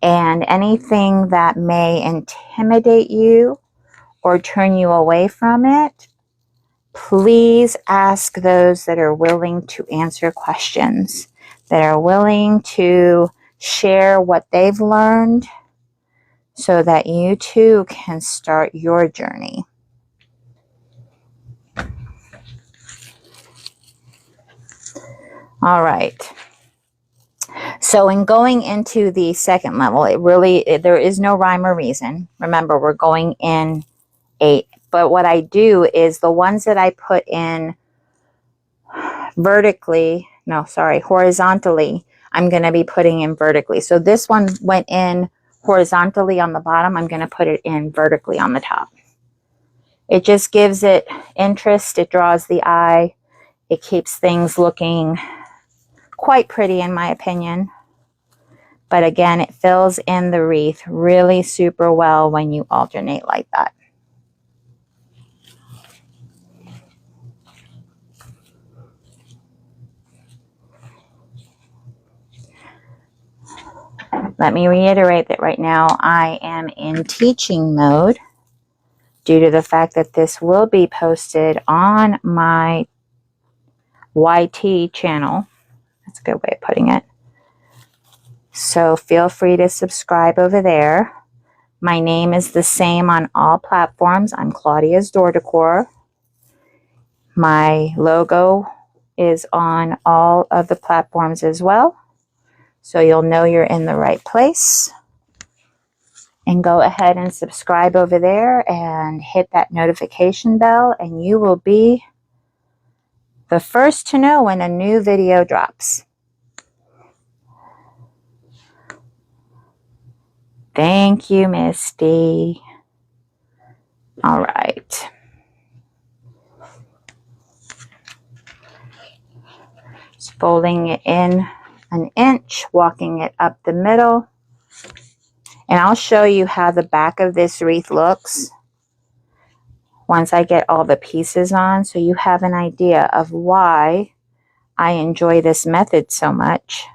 A: and anything that may intimidate you or turn you away from it, please ask those that are willing to answer questions, that are willing to share what they've learned, so that you too can start your journey. All right. So in going into the second level, there is no rhyme or reason. Remember, we're going in 8. But what I do is the ones that I put in horizontally, I'm going to be putting in vertically. So this one went in horizontally on the bottom. I'm going to put it in vertically on the top. It just gives it interest. It draws the eye. It keeps things looking quite pretty, in my opinion. But again, it fills in the wreath really super well when you alternate like that. Let me reiterate that right now I am in teaching mode due to the fact that this will be posted on my YT channel. That's a good way of putting it. So feel free to subscribe over there. My name is the same on all platforms. I'm Claudia's Door Decor. My logo is on all of the platforms as well. So you'll know you're in the right place. And go ahead and subscribe over there and hit that notification bell, and you will be the first to know when a new video drops. Thank you, Misty. All right. Just folding it in an inch, walking it up the middle. And I'll show you how the back of this wreath looks once I get all the pieces on, so you have an idea of why I enjoy this method so much.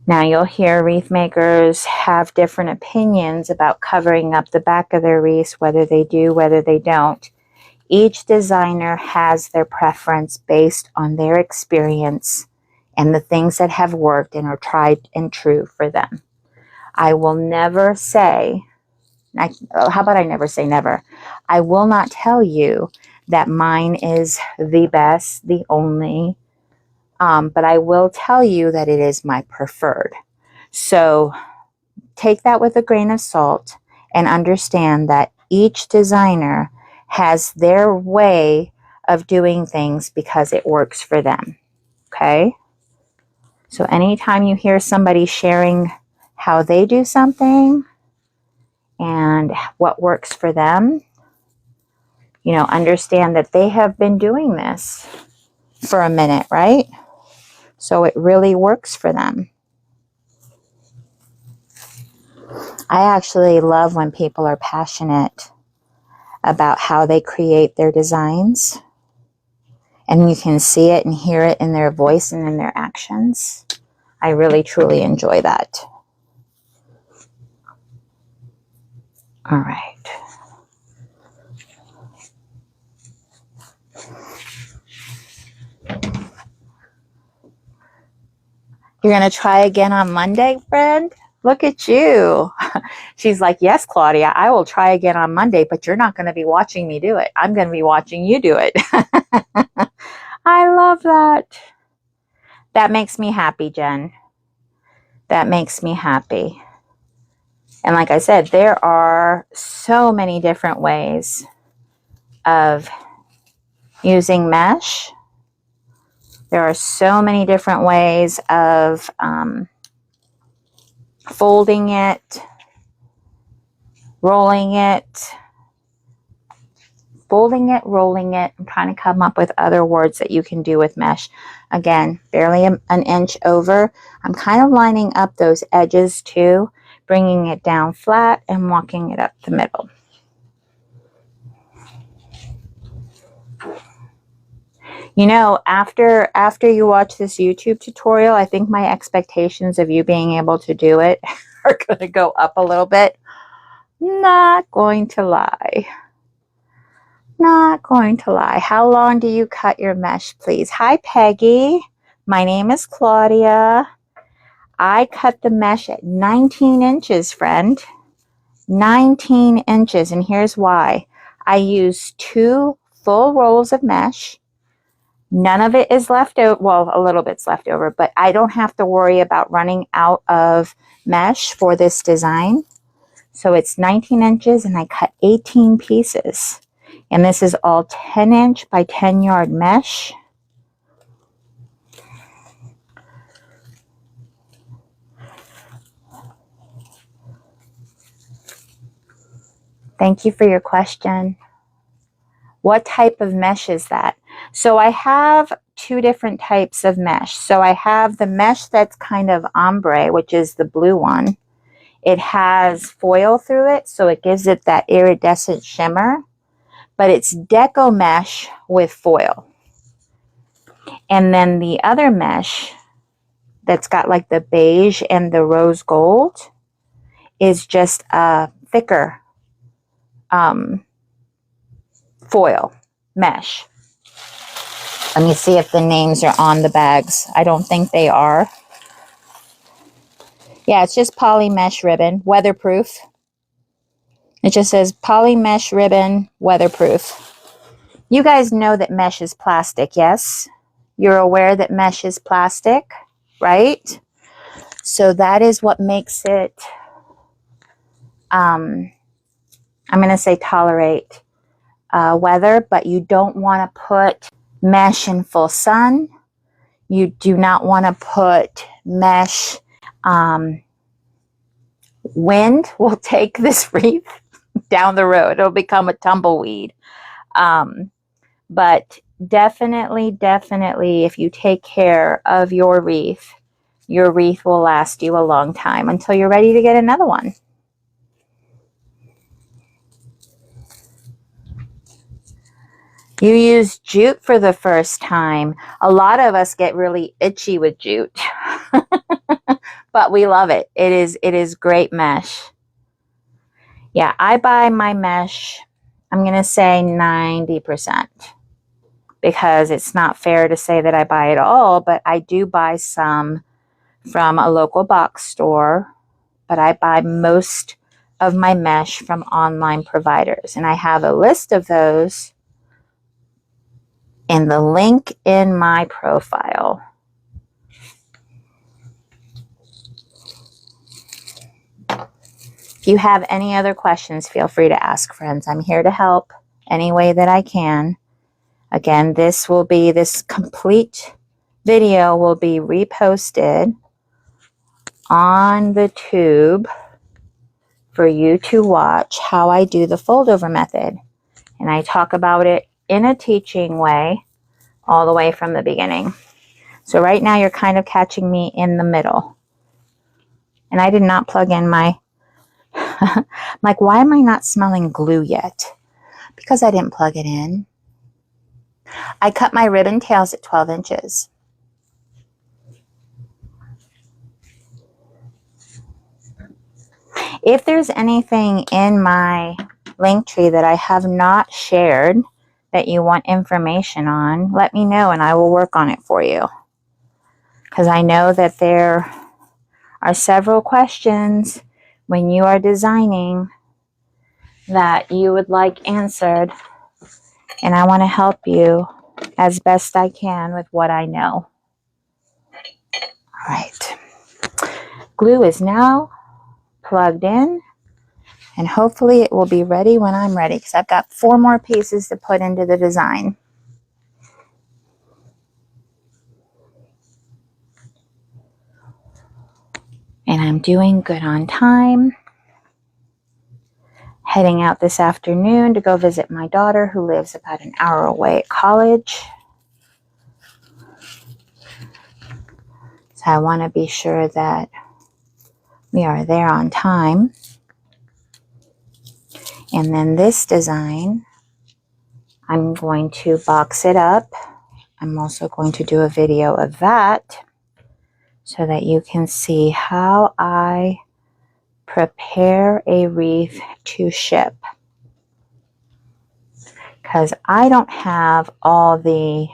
A: Now you'll hear wreath makers have different opinions about covering up the back of their wreaths, whether they do, whether they don't. Each designer has their preference based on their experience and the things that have worked and are tried and true for them. I will never say, how about I never say never? I will not tell you that mine is the best, the only, but I will tell you that it is my preferred. So take that with a grain of salt and understand that each designer has their way of doing things because it works for them. Okay? So anytime you hear somebody sharing how they do something and what works for them, you know, understand that they have been doing this for a minute, right? So it really works for them. I actually love when people are passionate about how they create their designs, and you can see it and hear it in their voice and in their actions. I really truly enjoy that. All right. You're going to try again on Monday, friend? Look at you. She's like, yes, Claudia, I will try again on Monday, but you're not going to be watching me do it. I'm going to be watching you do it. I love that. That makes me happy, Jen. That makes me happy. And like I said, there are so many different ways of using mesh. There are so many different ways of folding it, rolling it, folding it, rolling it. I'm trying to come up with other words that you can do with mesh. Again, barely an inch over. I'm kind of lining up those edges too, bringing it down flat and walking it up the middle. You know, after you watch this YouTube tutorial, I think my expectations of you being able to do it are going to go up a little bit. Not going to lie. Not going to lie. How long do you cut your mesh, please? Hi, Peggy. My name is Claudia. I cut the mesh at 19 inches, friend. 19 inches, and here's why. I use 2 full rolls of mesh. None of it is left over. Well, a little bit's left over, but I don't have to worry about running out of mesh for this design. So it's 19 inches and I cut 18 pieces. And this is all 10-inch by 10-yard mesh. Thank you for your question. What type of mesh is that? So I have 2 different types of mesh. So I have the mesh that's kind of ombre, which is the blue one. It has foil through it, so it gives it that iridescent shimmer. But it's Deco Mesh with foil. And then the other mesh that's got like the beige and the rose gold is just a thicker foil mesh. Let me see if the names are on the bags. I don't think they are. Yeah, it's just poly mesh ribbon, weatherproof. It just says poly mesh ribbon, weatherproof. You guys know that mesh is plastic, yes? You're aware that mesh is plastic, right? So that is what makes it, I'm going to say tolerate weather, but you don't want to put mesh in full sun. You do not want to put mesh, wind will take this wreath down the road. It'll become a tumbleweed. But definitely, if you take care of your wreath will last you a long time until you're ready to get another one. You use jute for the first time. A lot of us get really itchy with jute, but we love it. It is great mesh. Yeah, I buy my mesh, I'm going to say 90%, because it's not fair to say that I buy it all, but I do buy some from a local box store, but I buy most of my mesh from online providers, and I have a list of those in the link in my profile. If you have any other questions, feel free to ask, friends. I'm here to help any way that I can. Again, this complete video will be reposted on the tube for you to watch how I do the fold over method. And I talk about it in a teaching way all the way from the beginning. So right now you're kind of catching me in the middle. And I did not plug in my, I'm like, why am I not smelling glue yet? Because I didn't plug it in. I cut my ribbon tails at 12 inches. If there's anything in my link tree that I have not shared that you want information on, let me know and I will work on it for you. Because I know that there are several questions when you are designing that you would like answered, and I want to help you as best I can with what I know. All right. Glue is now plugged in, and hopefully it will be ready when I'm ready, because I've got 4 more pieces to put into the design. And I'm doing good on time. Heading out this afternoon to go visit my daughter, who lives about an hour away at college. So I want to be sure that we are there on time. And then this design, I'm going to box it up. I'm also going to do a video of that so that you can see how I prepare a wreath to ship. Because I don't have all the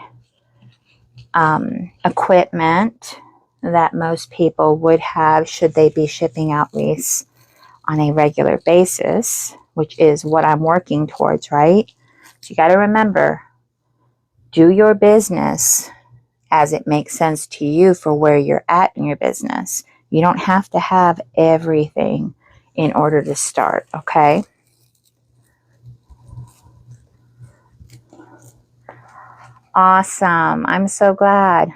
A: equipment that most people would have should they be shipping out wreaths on a regular basis, which is what I'm working towards, right? So you got to remember, do your business as it makes sense to you for where you're at in your business. You don't have to have everything in order to start, okay? Awesome. I'm so glad.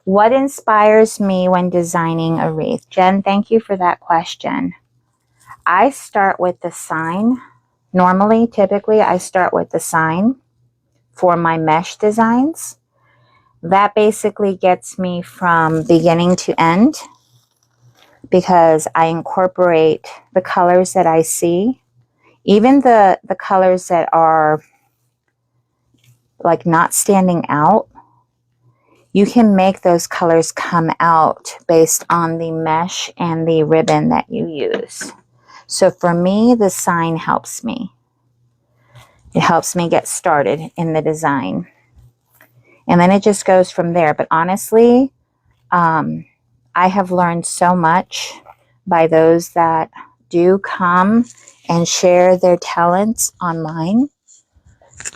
A: What inspires me when designing a wreath? Jen, thank you for that question. I start with the sign. Normally, typically, I start with the sign for my mesh designs. That basically gets me from beginning to end because I incorporate the colors that I see. Even the colors that are like not standing out, you can make those colors come out based on the mesh and the ribbon that you use. So for me, the sign helps me. It helps me get started in the design. And then it just goes from there. But honestly, I have learned so much by those that do come and share their talents online,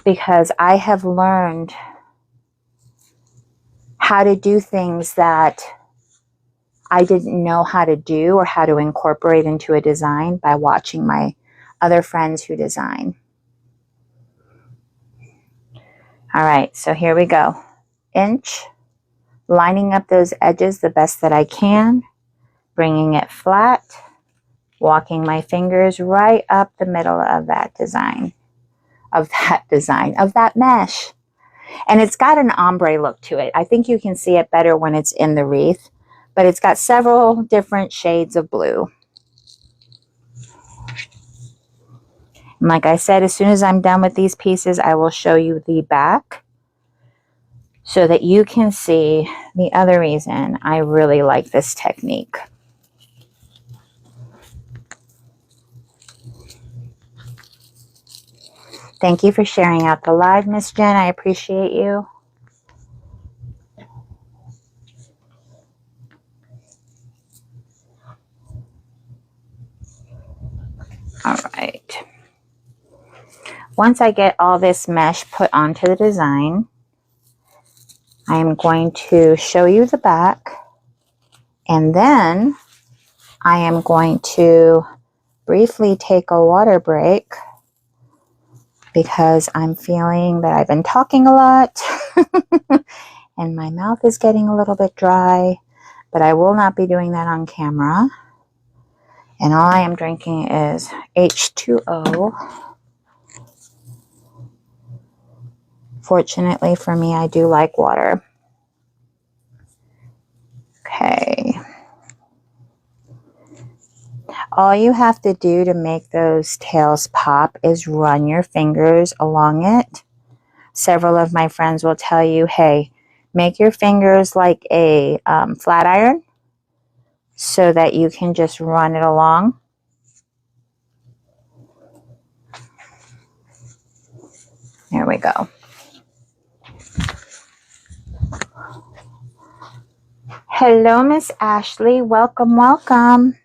A: because I have learned how to do things that I didn't know how to do or how to incorporate into a design by watching my other friends who design. All right, so here we go. Inch, lining up those edges the best that I can, bringing it flat, walking my fingers right up the middle of that design, of that mesh. And it's got an ombre look to it. I think you can see it better when it's in the wreath, but it's got several different shades of blue. And like I said, as soon as I'm done with these pieces, I will show you the back so that you can see the other reason I really like this technique. Thank you for sharing out the live, Miss Jen. I appreciate you. All right. Once I get all this mesh put onto the design, I am going to show you the back, and then I am going to briefly take a water break because I'm feeling that I've been talking a lot and my mouth is getting a little bit dry, but I will not be doing that on camera. And all I am drinking is H2O. Fortunately for me, I do like water. Okay. All you have to do to make those tails pop is run your fingers along it. Several of my friends will tell you, hey, make your fingers like a flat iron so that you can just run it along. There we go. Hello, Miss Ashley. Welcome, welcome.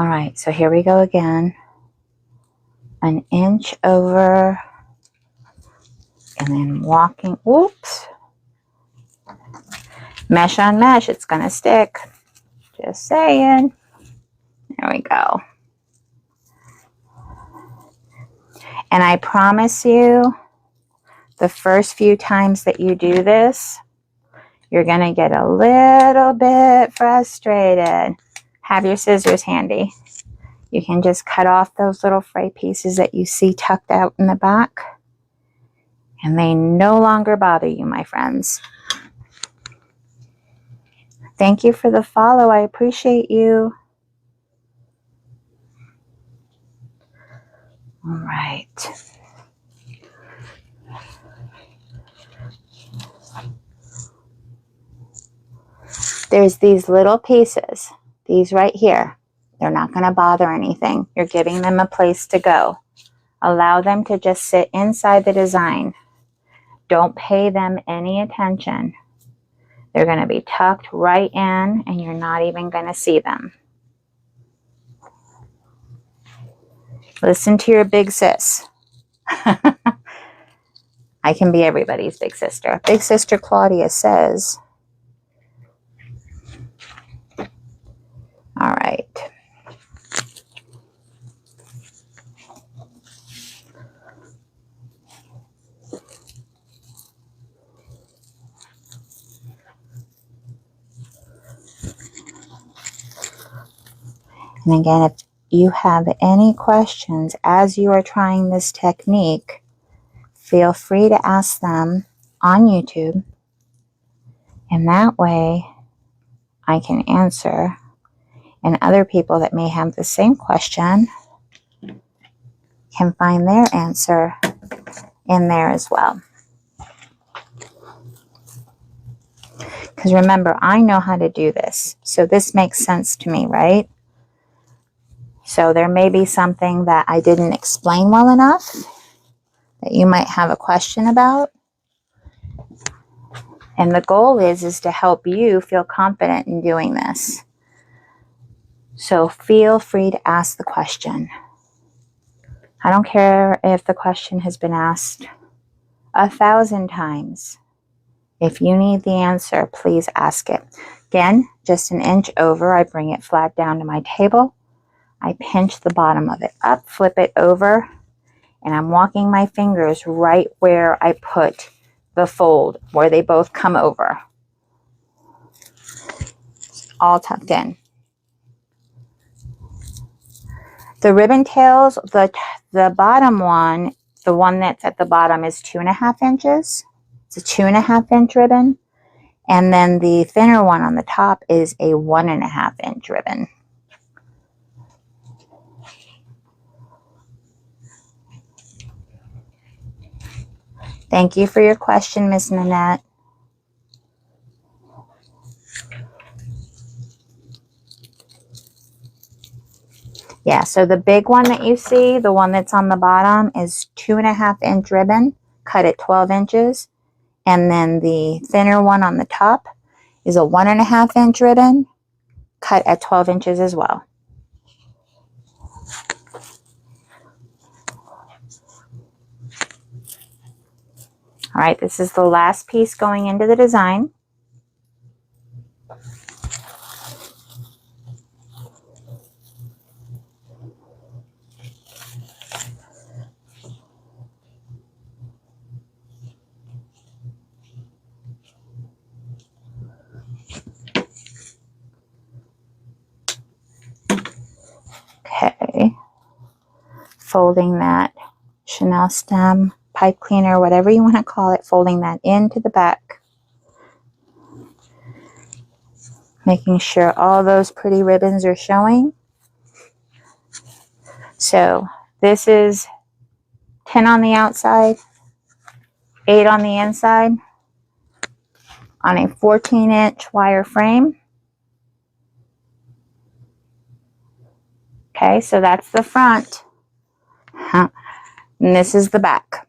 A: All right, so here we go again. An inch over, and then walking, whoops. Mesh on mesh, it's gonna stick. Just saying. There we go. And I promise you, the first few times that you do this, you're gonna get a little bit frustrated. Have your scissors handy. You can just cut off those little fray pieces that you see tucked out in the back, and they no longer bother you, my friends. Thank you for the follow. I appreciate you. All right. There's these little pieces, these right here. They're not going to bother anything. You're giving them a place to go. Allow them to just sit inside the design. Don't pay them any attention. They're going to be tucked right in, and you're not even going to see them. Listen to your big sis. I can be everybody's big sister. Big sister Claudia says, all right. And again, if you have any questions as you are trying this technique, feel free to ask them on YouTube. And that way I can answer. And other people that may have the same question can find their answer in there as well. Because remember, I know how to do this. So this makes sense to me, right? So there may be something that I didn't explain well enough that you might have a question about. And the goal is to help you feel confident in doing this. So feel free to ask the question. I don't care if the question has been asked 1,000 times. If you need the answer, please ask it. Again, just an inch over, I bring it flat down to my table. I pinch the bottom of it up, flip it over, and I'm walking my fingers right where I put the fold, where they both come over. All tucked in. The ribbon tails, the bottom one, the one that's at the bottom is 2.5 inches. It's a 2.5 inch ribbon. And then the thinner one on the top is a 1.5 inch ribbon. Thank you for your question, Miss Nanette. Yeah, so the big one that you see, the one that's on the bottom, is 2.5 inch ribbon, cut at 12 inches. And then the thinner one on the top is a 1.5 inch ribbon, cut at 12 inches as well. All right, this is the last piece going into the design. Okay, folding that Chanel stem, pipe cleaner, whatever you want to call it, folding that into the back. Making sure all those pretty ribbons are showing. So this is 10 on the outside, 8 on the inside, on a 14-inch wire frame. Okay, so that's the front. And this is the back.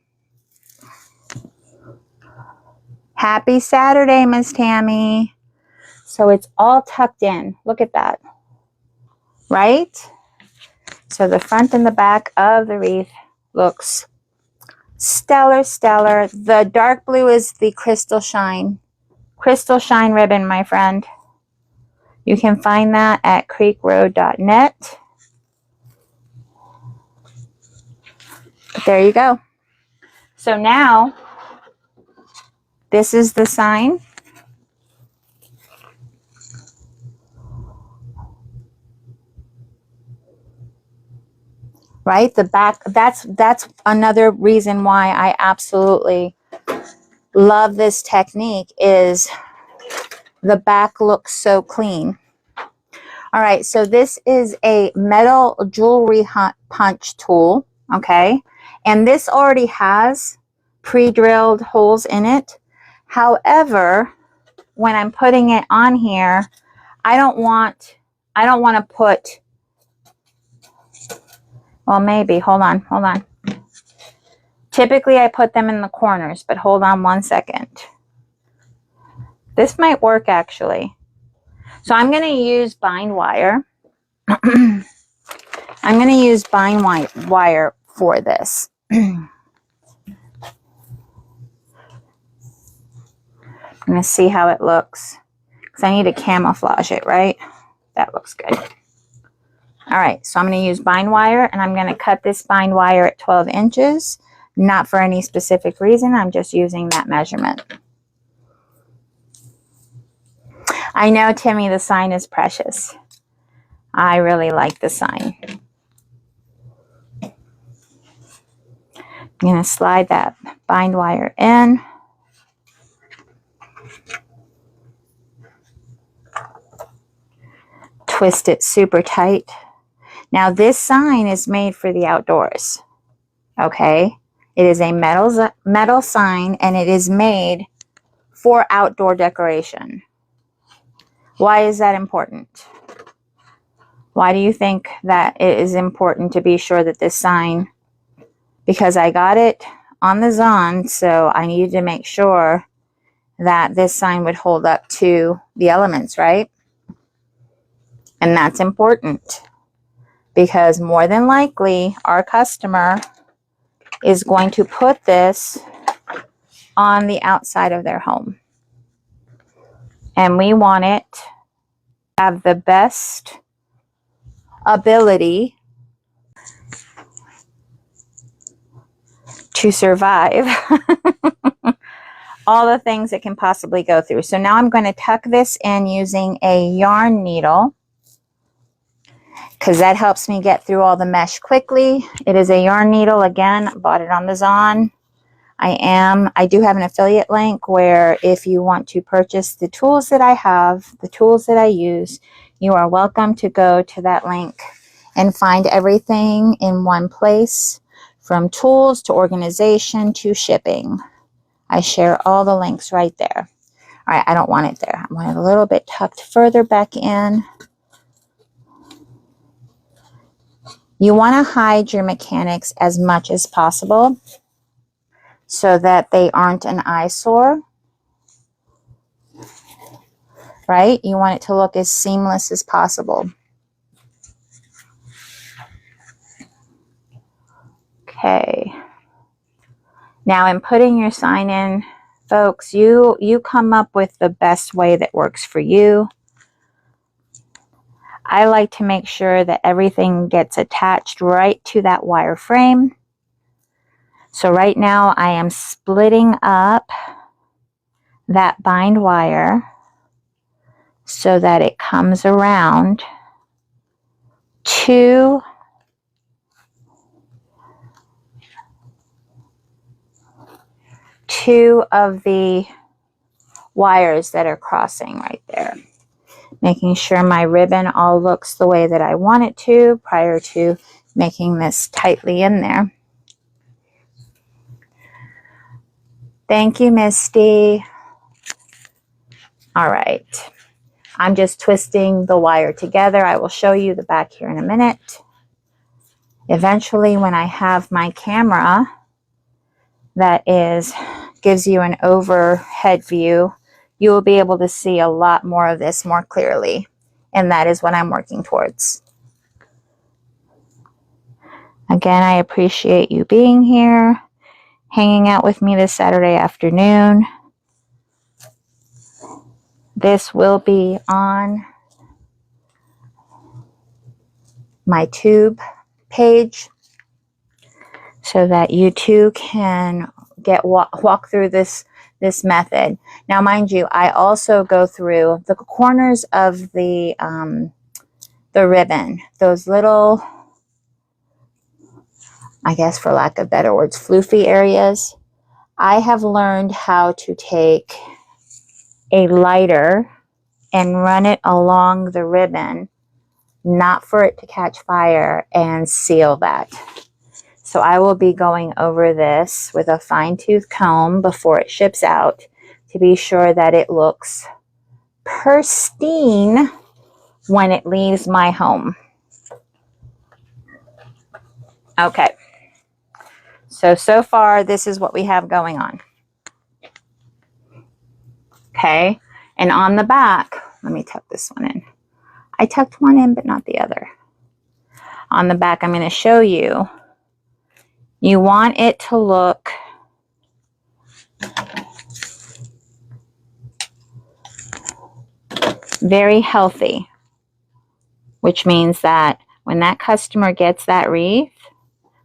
A: Happy Saturday, Miss Tammy. So it's all tucked in. Look at that. Right? So the front and the back of the wreath looks stellar, stellar. The dark blue is the Crystal Shine ribbon, my friend. You can find that at creekroad.net. There you go. So now, this is the sign. Right? The back, that's another reason why I absolutely love this technique, is the back looks so clean. All right, so this is a metal jewelry punch tool, okay? And this already has pre-drilled holes in it. However, when I'm putting it on here, I don't want to put, well, maybe, hold on. Typically, I put them in the corners, but hold on one second. This might work, actually. So I'm going to use bind wire. I'm going to use bind wire for this. I'm going to see how it looks, because I need to camouflage it, right? That looks good. All right, so I'm going to use bind wire, and I'm going to cut this bind wire at 12 inches. Not for any specific reason. I'm just using that measurement. I know, Timmy, the sign is precious. I really like the sign. I'm going to slide that bind wire in. Twist it super tight. Now, this sign is made for the outdoors. Okay? It is a metal sign, and it is made for outdoor decoration. Why is that important? Why do you think that it is important to be sure that this sign, because I got it on the Zon, so I needed to make sure that this sign would hold up to the elements, right? And that's important, because more than likely our customer is going to put this on the outside of their home. And we want it to have the best ability to survive all the things it can possibly go through. So now I'm going to tuck this in using a yarn needle, because that helps me get through all the mesh quickly. It is a yarn needle. Again, bought it on the Zon. I do have an affiliate link where if you want to purchase the tools that I have, the tools that I use, you are welcome to go to that link and find everything in one place, from tools to organization to shipping. I share all the links right there. All right, I don't want it there. I want it a little bit tucked further back in. You want to hide your mechanics as much as possible so that they aren't an eyesore, right? You want it to look as seamless as possible. Okay. Now, in putting your sign in, folks, you come up with the best way that works for you. I like to make sure that everything gets attached right to that wire frame. So right now I am splitting up that bind wire so that it comes around two of the wires that are crossing right there. Making sure my ribbon all looks the way that I want it to prior to making this tightly in there. Thank you, Misty. All right. I'm just twisting the wire together. I will show you the back here in a minute. Eventually, when I have my camera that gives you an overhead view, you will be able to see a lot more of this more clearly. And that is what I'm working towards. Again, I appreciate you being here, hanging out with me this Saturday afternoon. This will be on my tube page so that you too can walk through this method. Now, mind you, I also go through the corners of the ribbon, those little, I guess for lack of better words, floofy areas. I have learned how to take a lighter and run it along the ribbon, not for it to catch fire, and seal that. So I will be going over this with a fine-tooth comb before it ships out to be sure that it looks pristine when it leaves my home. Okay. So far, this is what we have going on. Okay. And on the back, let me tuck this one in. I tucked one in, but not the other. On the back, I'm going to show you. You want it to look very healthy, which means that when that customer gets that wreath,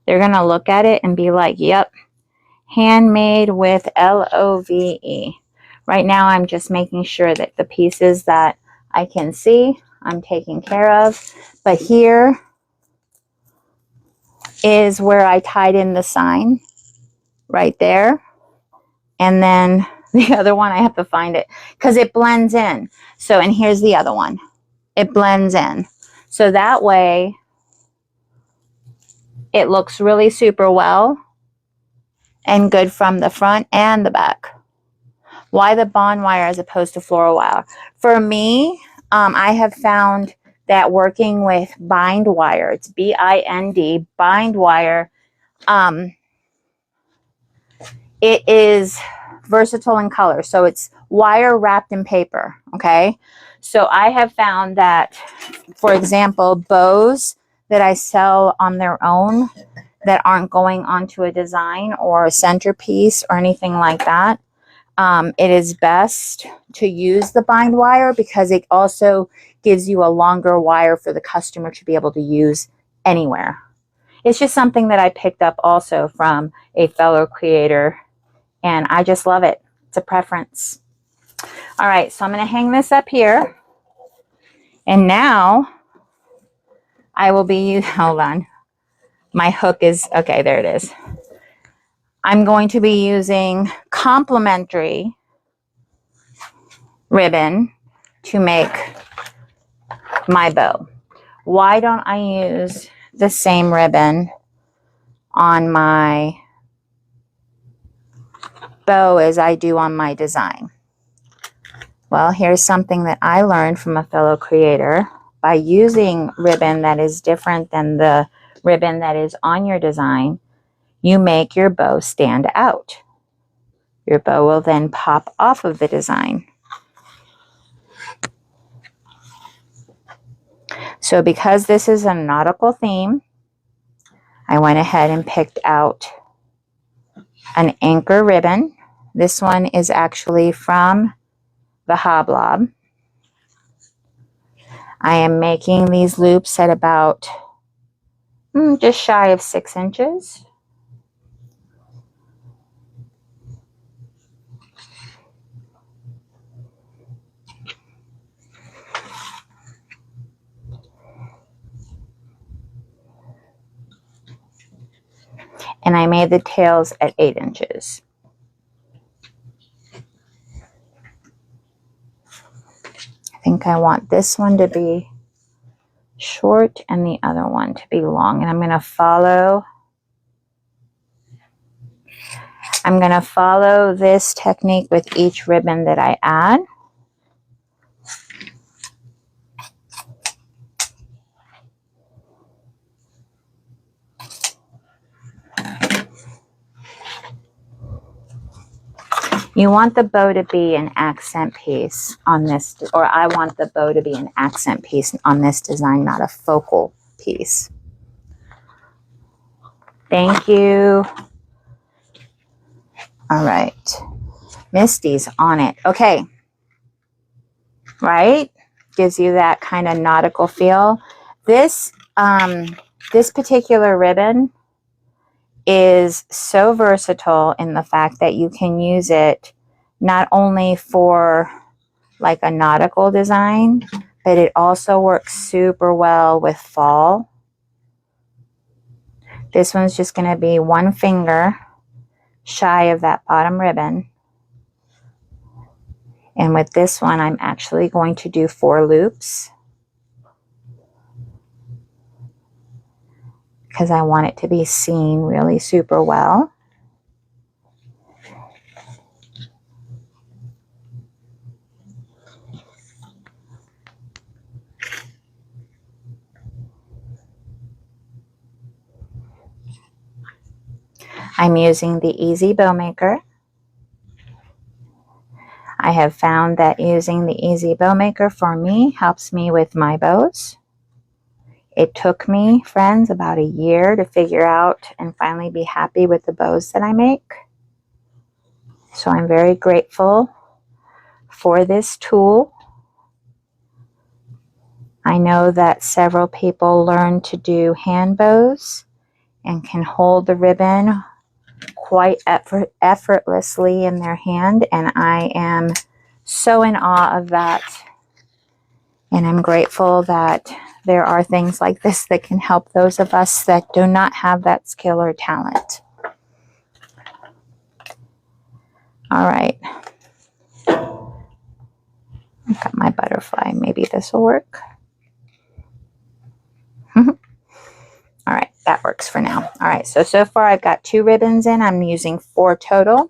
A: they're going to look at it and be like, yep, handmade with L-O-V-E. Right now, I'm just making sure that the pieces that I can see, I'm taking care of. But here is where I tied in the sign, right there. And then the other one, I have to find it because it blends in. So, and here's the other one. It blends in. So that way, it looks really super well and good from the front and the back. Why the bond wire as opposed to floral wire? For me, I have found that working with bind wire, it's B-I-N-D, bind wire, it is versatile in color. So it's wire wrapped in paper, okay? So I have found that, for example, bows that I sell on their own that aren't going onto a design or a centerpiece or anything like that, it is best to use the bind wire because it also gives you a longer wire for the customer to be able to use anywhere. It's just something that I picked up also from a fellow creator, and I just love it. It's a preference. All right, so I'm going to hang this up here. And now I will be, hold on. My hook is, okay, there it is. I'm going to be using complimentary ribbon to make my bow. Why don't I use the same ribbon on my bow as I do on my design? Well, here's something that I learned from a fellow creator. By using ribbon that is different than the ribbon that is on your design, you make your bow stand out. Your bow will then pop off of the design. So because this is a nautical theme, I went ahead and picked out an anchor ribbon. This one is actually from the Hoblob. I am making these loops at about just shy of 6 inches. And I made the tails at 8 inches. I think I want this one to be short and the other one to be long. And I'm going to follow this technique with each ribbon that I add. You want the bow to be an accent piece on this, or I want the bow to be an accent piece on this design, not a focal piece. Thank you. All right. Misty's on it. Okay. Right? Gives you that kind of nautical feel. This particular ribbon is so versatile in the fact that you can use it not only for like a nautical design, but it also works super well with fall. This one's just going to be 1 finger shy of that bottom ribbon. And with this one, I'm actually going to do 4 loops because I want it to be seen really super well. I'm using the Easy Bow Maker. I have found that using the Easy Bow Maker for me helps me with my bows. It took me, friends, about a year to figure out and finally be happy with the bows that I make. So I'm very grateful for this tool. I know that several people learn to do hand bows and can hold the ribbon quite effortlessly in their hand, and I am so in awe of that. And I'm grateful that there are things like this that can help those of us that do not have that skill or talent. All right. I've got my butterfly. Maybe this will work. All right, that works for now. All right, so far I've got 2 ribbons in. I'm using 4 total.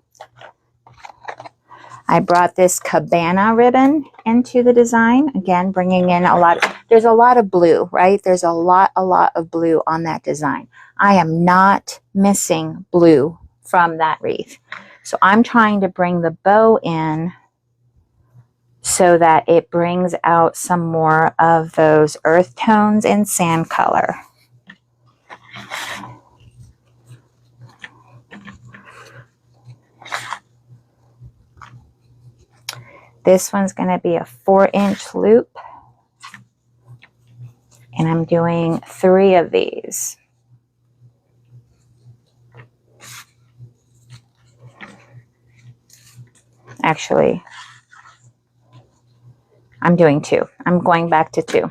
A: I brought this cabana ribbon into the design. Again, bringing in a lot. There's a lot of blue, right? There's a lot of blue on that design. I am not missing blue from that wreath. So I'm trying to bring the bow in so that it brings out some more of those earth tones and sand color. This one's going to be a 4-inch loop, and I'm doing 3 of these. Actually, I'm doing 2. I'm going back to 2.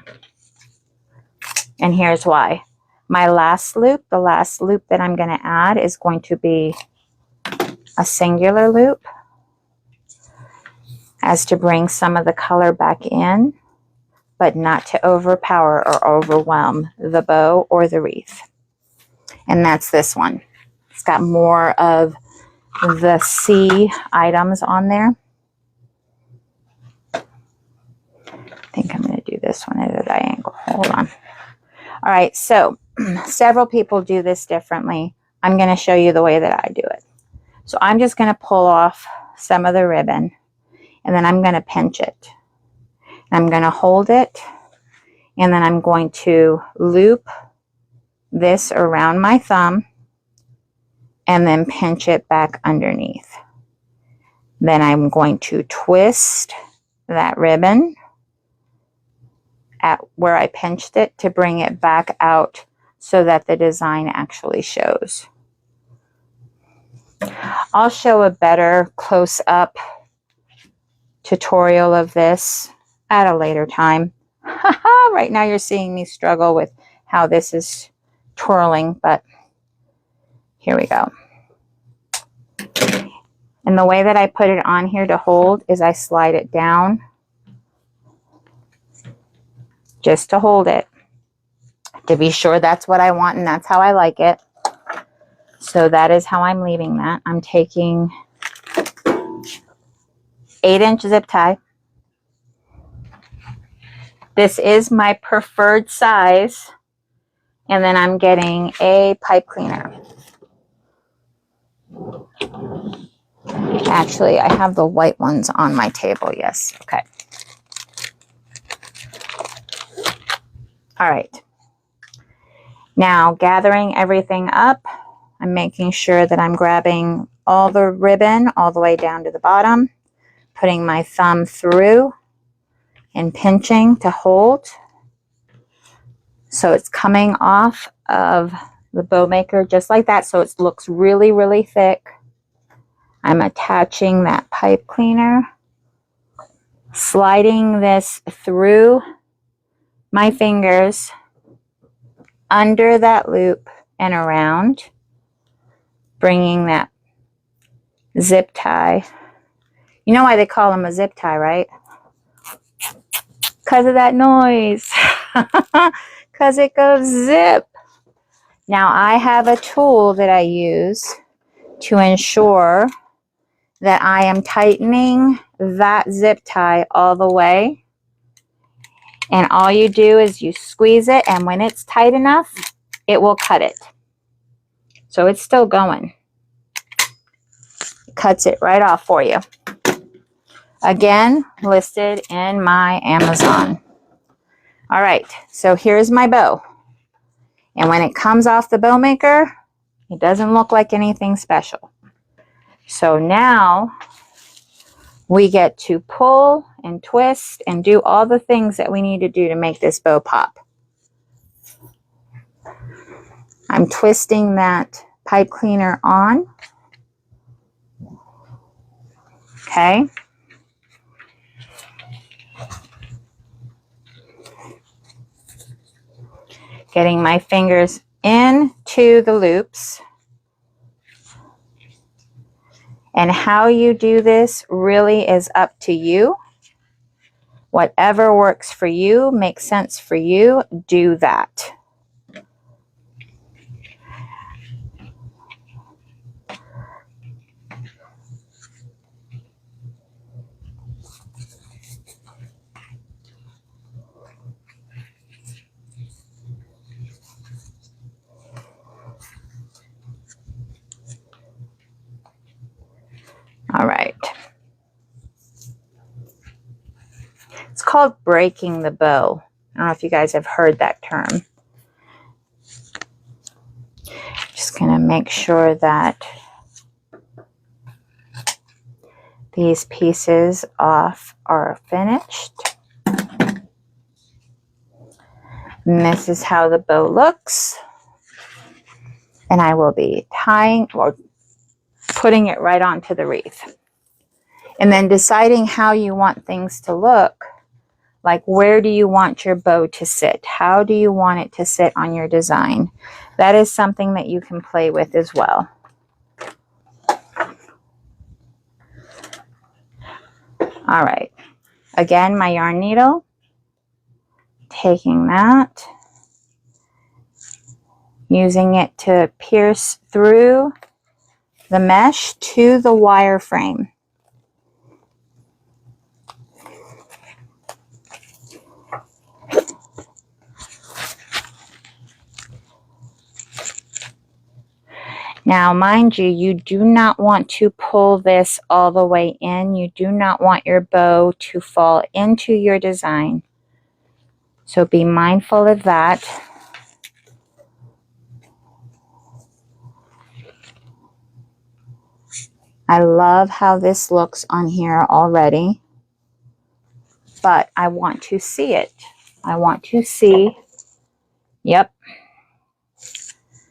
A: And here's why. My last loop, the last loop that I'm going to add is going to be a singular loop, as to bring some of the color back in, but not to overpower or overwhelm the bow or the wreath. And that's this one. It's got more of the sea items on there. I think I'm going to do this one at a diagonal. Hold on. All right, so several people do this differently. I'm going to show you the way that I do it. So I'm just going to pull off some of the ribbon, and then I'm going to pinch it. I'm going to hold it, and then I'm going to loop this around my thumb and then pinch it back underneath. Then I'm going to twist that ribbon at where I pinched it to bring it back out so that the design actually shows. I'll show a better close-up tutorial of this at a later time. Right now you're seeing me struggle with how this is twirling, but here we go. And the way that I put it on here to hold is I slide it down just to hold it, to be sure that's what I want and that's how I like it. So that is how I'm leaving that. I'm taking 8-inch zip tie. This is my preferred size. And then I'm getting a pipe cleaner. Actually, I have the white ones on my table. Yes. Okay. All right. Now, gathering everything up, I'm making sure that I'm grabbing all the ribbon all the way down to the bottom, putting my thumb through and pinching to hold. So it's coming off of the bow maker just like that, so it looks really, really thick. I'm attaching that pipe cleaner, sliding this through my fingers, under that loop and around, bringing that zip tie. You know why they call them a zip tie, right? Because of that noise. Because it goes zip. Now I have a tool that I use to ensure that I am tightening that zip tie all the way. And all you do is you squeeze it, and when it's tight enough, it will cut it. So it's still going. It cuts it right off for you. Again, listed in my Amazon. All right, so here's my bow. And when it comes off the bow maker, it doesn't look like anything special. So now we get to pull and twist and do all the things that we need to do to make this bow pop. I'm twisting that pipe cleaner on. Okay. Getting my fingers into the loops. And how you do this really is up to you. Whatever works for you, makes sense for you, do that. All right. It's called breaking the bow. I don't know if you guys have heard that term. Just going to make sure that these pieces off are finished. And this is how the bow looks. And I will be tying or putting it right onto the wreath. And then deciding how you want things to look. Like, where do you want your bow to sit? How do you want it to sit on your design? That is something that you can play with as well. All right. Again, my yarn needle. Taking that. Using it to pierce through the mesh to the wire frame. Now, mind you, you do not want to pull this all the way in. You do not want your bow to fall into your design. So be mindful of that. I love how this looks on here already, but I want to see it. I want to see, yep,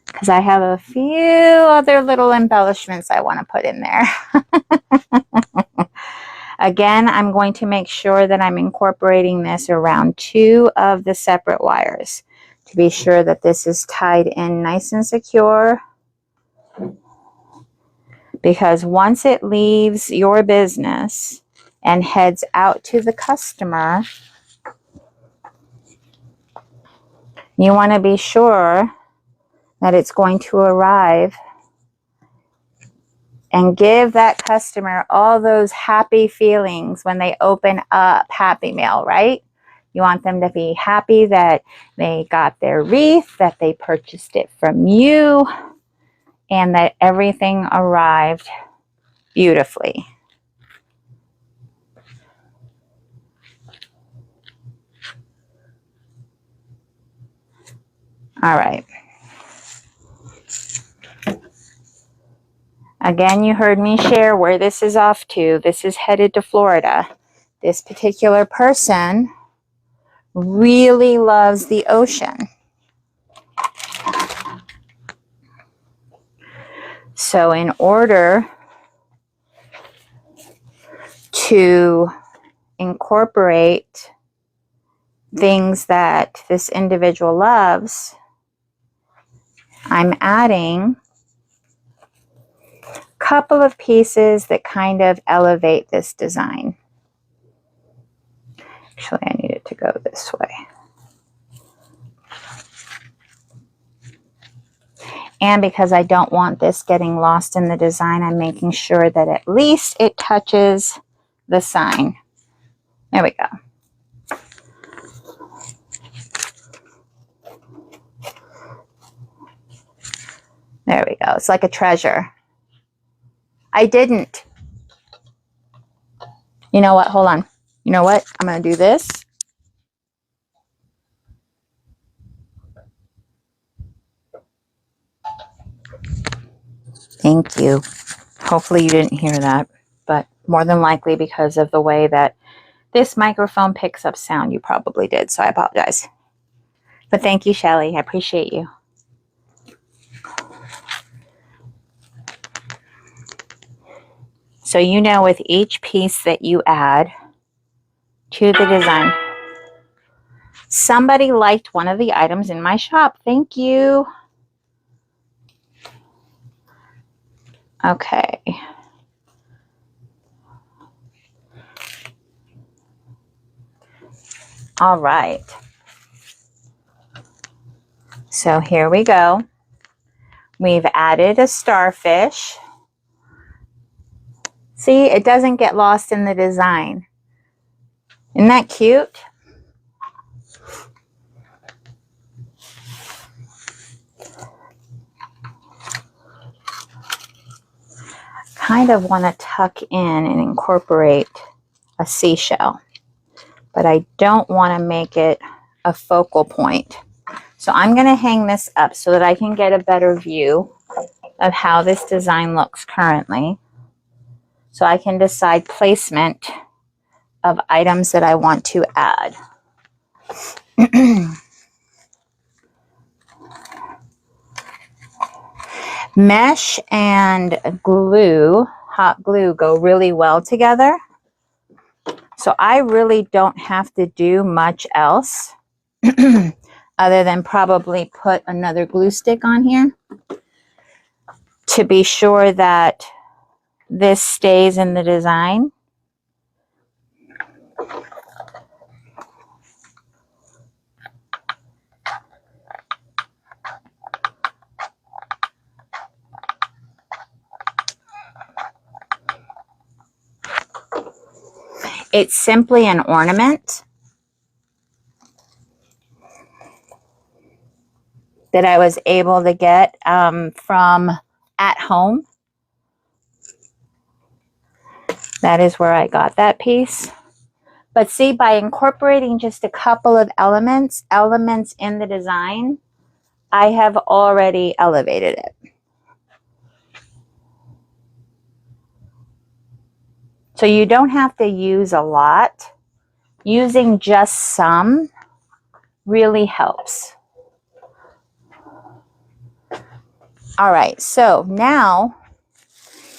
A: because I have a few other little embellishments I want to put in there. Again, I'm going to make sure that I'm incorporating this around 2 of the separate wires to be sure that this is tied in nice and secure. Because once it leaves your business and heads out to the customer, you want to be sure that it's going to arrive and give that customer all those happy feelings when they open up Happy Mail, right? You want them to be happy that they got their wreath, that they purchased it from you, and that everything arrived beautifully. All right. Again, you heard me share where this is off to. This is headed to Florida. This particular person really loves the ocean. So in order to incorporate things that this individual loves, I'm adding a couple of pieces that kind of elevate this design. Actually, I need it to go this way. And because I don't want this getting lost in the design, I'm making sure that at least it touches the sign. There we go. There we go. It's like a treasure. I didn't. You know what? Hold on. You know what? I'm going to do this. Thank you. Hopefully you didn't hear that, but more than likely because of the way that this microphone picks up sound, you probably did, so I apologize. But thank you, Shelly. I appreciate you. So you know with each piece that you add to the design, somebody liked one of the items in my shop. Thank you. Okay. All right. So here we go. We've added a starfish. See, it doesn't get lost in the design. Isn't that cute? Kind of want to tuck in and incorporate a seashell, but I don't want to make it a focal point. So I'm going to hang this up so that I can get a better view of how this design looks currently, so I can decide placement of items that I want to add. Mesh and glue, hot glue, go really well together. So I really don't have to do much else other than probably put another glue stick on here to be sure that this stays in the design. It's simply an ornament that I was able to get from at home. That is where I got that piece. But see, by incorporating just a couple of elements in the design, I have already elevated it. So you don't have to use a lot. Using just some really helps. All right, so now,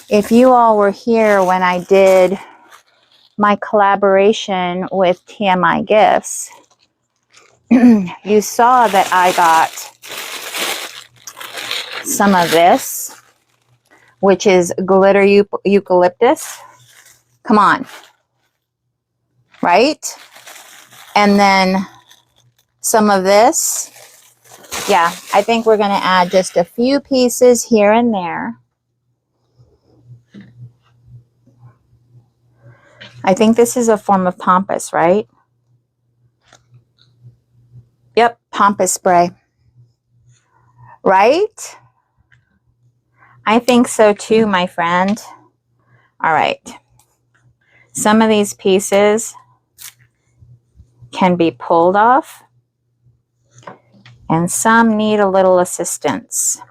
A: if you all were here when I did my collaboration with TMI Gifts, you saw that I got some of this, which is glitter eucalyptus. Come on. Right? And then some of this. Yeah, I think we're going to add just a few pieces here and there. I think this is a form of pampas, right? Yep, pampas spray. Right? I think so too, my friend. All right. Some of these pieces can be pulled off, and some need a little assistance.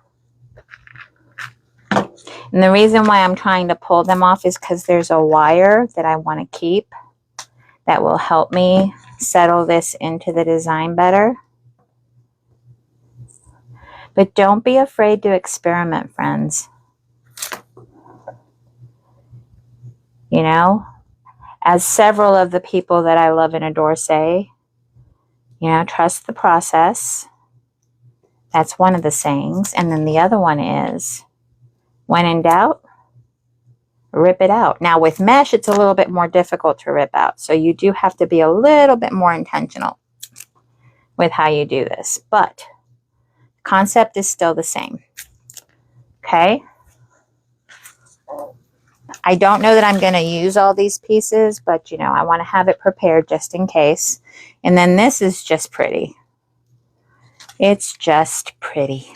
A: And the reason why I'm trying to pull them off is because there's a wire that I want to keep that will help me settle this into the design better. But don't be afraid to experiment, friends. You know, as several of the people that I love and adore say, you know, trust the process. That's one of the sayings. And then the other one is, when in doubt, rip it out. Now with mesh, it's a little bit more difficult to rip out. So you do have to be a little bit more intentional with how you do this. But the concept is still the same. Okay. I don't know that I'm going to use all these pieces, but you know, I want to have it prepared just in case. And then this is just pretty. It's just pretty.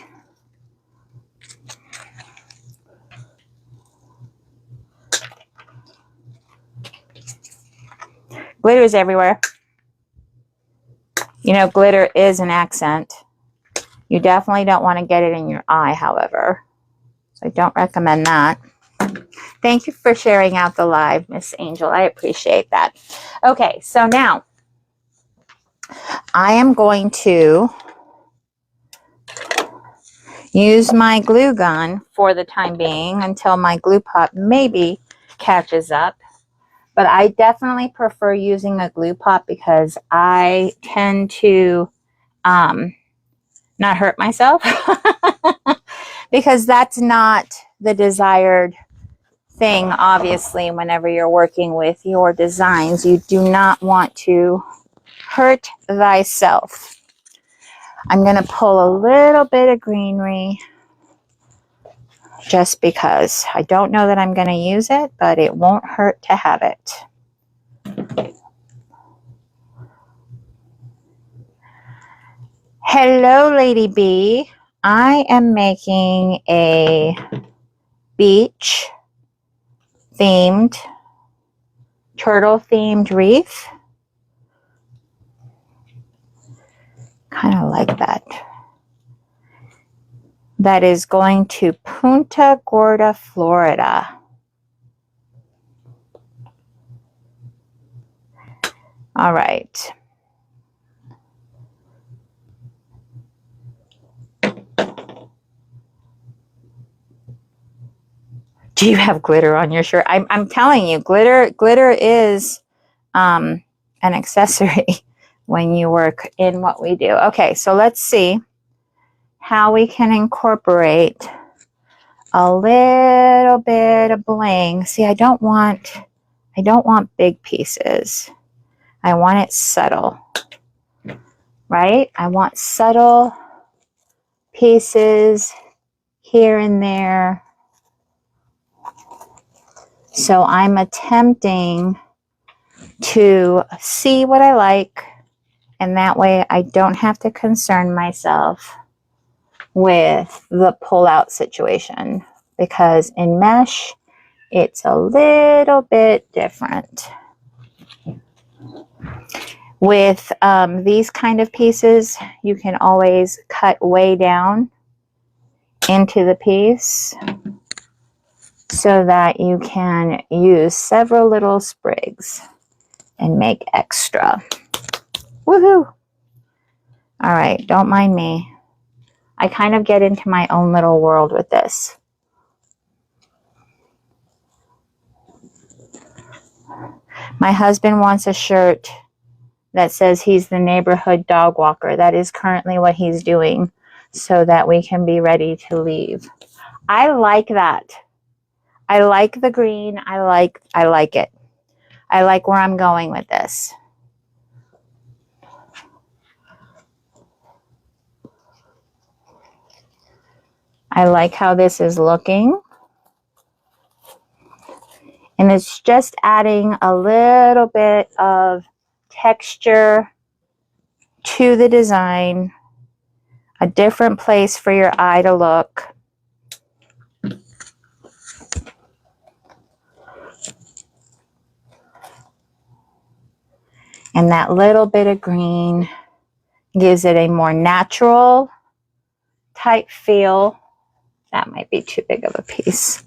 A: Glitter is everywhere. You know, glitter is an accent. You definitely don't want to get it in your eye, however. So I don't recommend that. Thank you for sharing out the live, Miss Angel. I appreciate that. Okay, so now I am going to use my glue gun for the time being until my glue pot maybe catches up. But I definitely prefer using a glue pot because I tend to not hurt myself because that's not the desired thing. Obviously, whenever you're working with your designs, you do not want to hurt thyself. I'm going to pull a little bit of greenery just because I don't know that I'm going to use it, but it won't hurt to have it. Hello, Lady B. I am making a beach themed, turtle themed wreath. Kind of like that. That is going to Punta Gorda, Florida. All right. Do you have glitter on your shirt? I'm telling you, glitter is an accessory when you work in what we do. Okay, so let's see how we can incorporate a little bit of bling. See, I don't want big pieces. I want it subtle, right? I want subtle pieces here and there. So I'm attempting to see what I like, and that way I don't have to concern myself with the pull-out situation, because in mesh, it's a little bit different. With these kind of pieces, you can always cut way down into the piece so that you can use several little sprigs and make extra. Woohoo! All right, don't mind me. I kind of get into my own little world with this. My husband wants a shirt that says he's the neighborhood dog walker. That is currently what he's doing so that we can be ready to leave. I like that. I like the green. I like it. I like where I'm going with this. I like how this is looking. And it's just adding a little bit of texture to the design, a different place for your eye to look. And that little bit of green gives it a more natural type feel. That might be too big of a piece.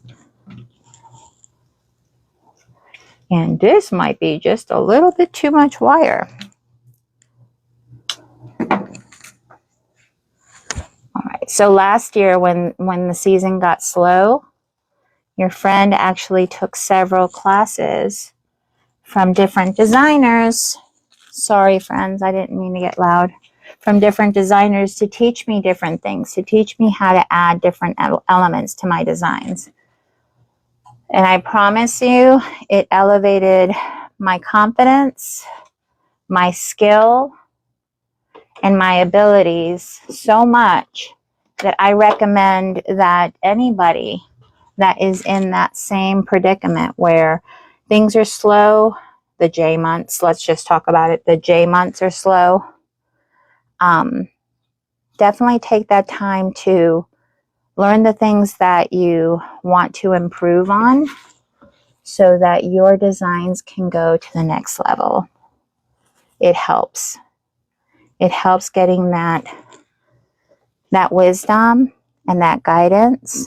A: And this might be just a little bit too much wire. All right, so last year when the season got slow, your friend actually took several classes from different designers. Sorry, friends, I didn't mean to get loud. From different designers to teach me different things, to teach me how to add different elements to my designs. And I promise you, it elevated my confidence, my skill, and my abilities so much that I recommend that anybody that is in that same predicament where things are slow, the J months, let's just talk about it, the J months are slow, definitely take that time to learn the things that you want to improve on so that your designs can go to the next level. It helps. It helps getting that wisdom and that guidance.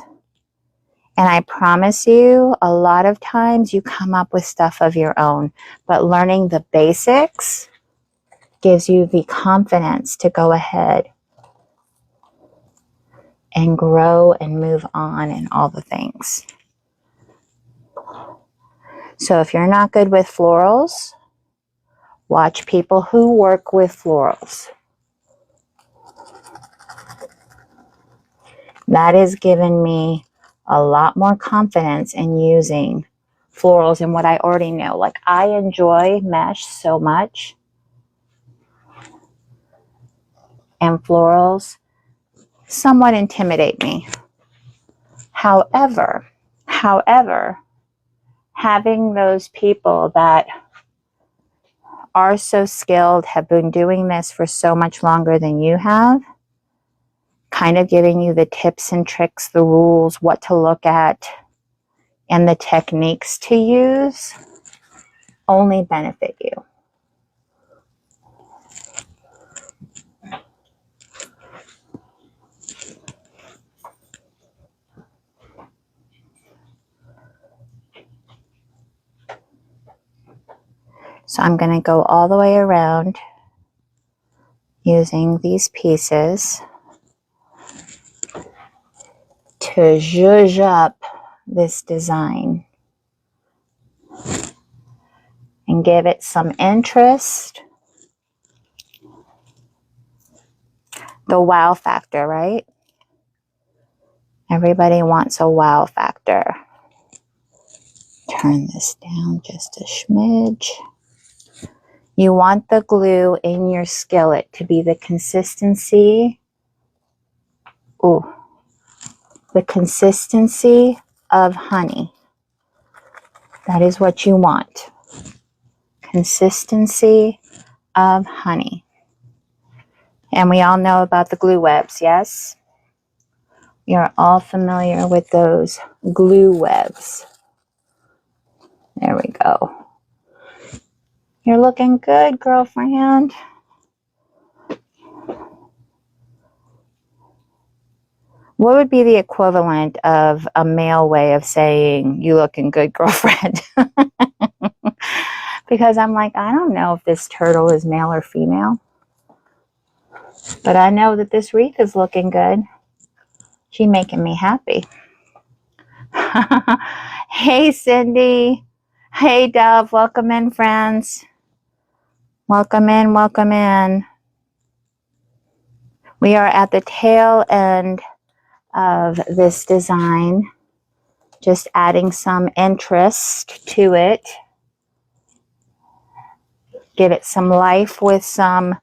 A: And I promise you, a lot of times you come up with stuff of your own, but learning the basics gives you the confidence to go ahead and grow and move on and all the things. So if you're not good with florals, watch people who work with florals. That has given me a lot more confidence in using florals and what I already know. Like, I enjoy mesh so much, and florals somewhat intimidate me. However, having those people that are so skilled, have been doing this for so much longer than you have, kind of giving you the tips and tricks, the rules, what to look at, and the techniques to use, only benefit you. So I'm going to go all the way around using these pieces to zhuzh up this design and give it some interest. The wow factor, right? Everybody wants a wow factor. Turn this down just a smidge. You want the glue in your skillet to be the consistency. Ooh, the consistency of honey. That is what you want. Consistency of honey. And we all know about the glue webs, yes? You're all familiar with those glue webs. There we go. You're looking good, girlfriend. What would be the equivalent of a male way of saying, you looking good, girlfriend? Because I'm like, I don't know if this turtle is male or female. But I know that this wreath is looking good. She's making me happy. Hey, Cindy. Hey, Dove. Welcome in, friends. Welcome in, welcome in. We are at the tail end of this design. Just adding some interest to it. Give it some life with some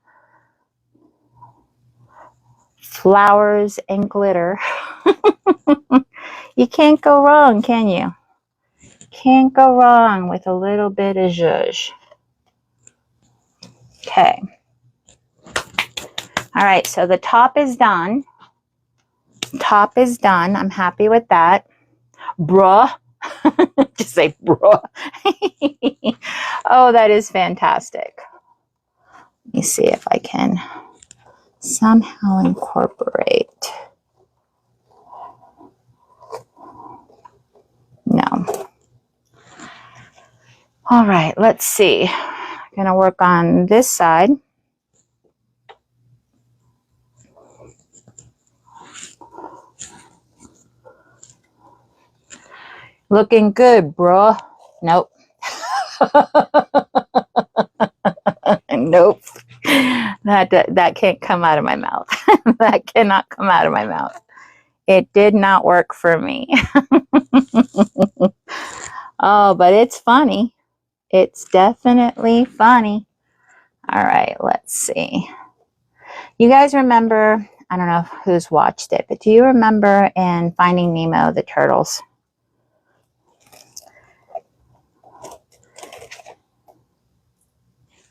A: flowers and glitter. You can't go wrong, can you? Can't go wrong with a little bit of zhuzh. Okay. All right, so the top is done. Top is done. I'm happy with that. Bruh. Just say bruh. Oh, that is fantastic. Let me see if I can somehow incorporate. No. All right, let's see. I'm gonna work on this side. Looking good, bro. Nope. Nope. That can't come out of my mouth. That cannot come out of my mouth. It did not work for me. Oh, but it's funny. It's definitely funny. All right, let's see. You guys remember, I don't know who's watched it, but do you remember in Finding Nemo, the turtles?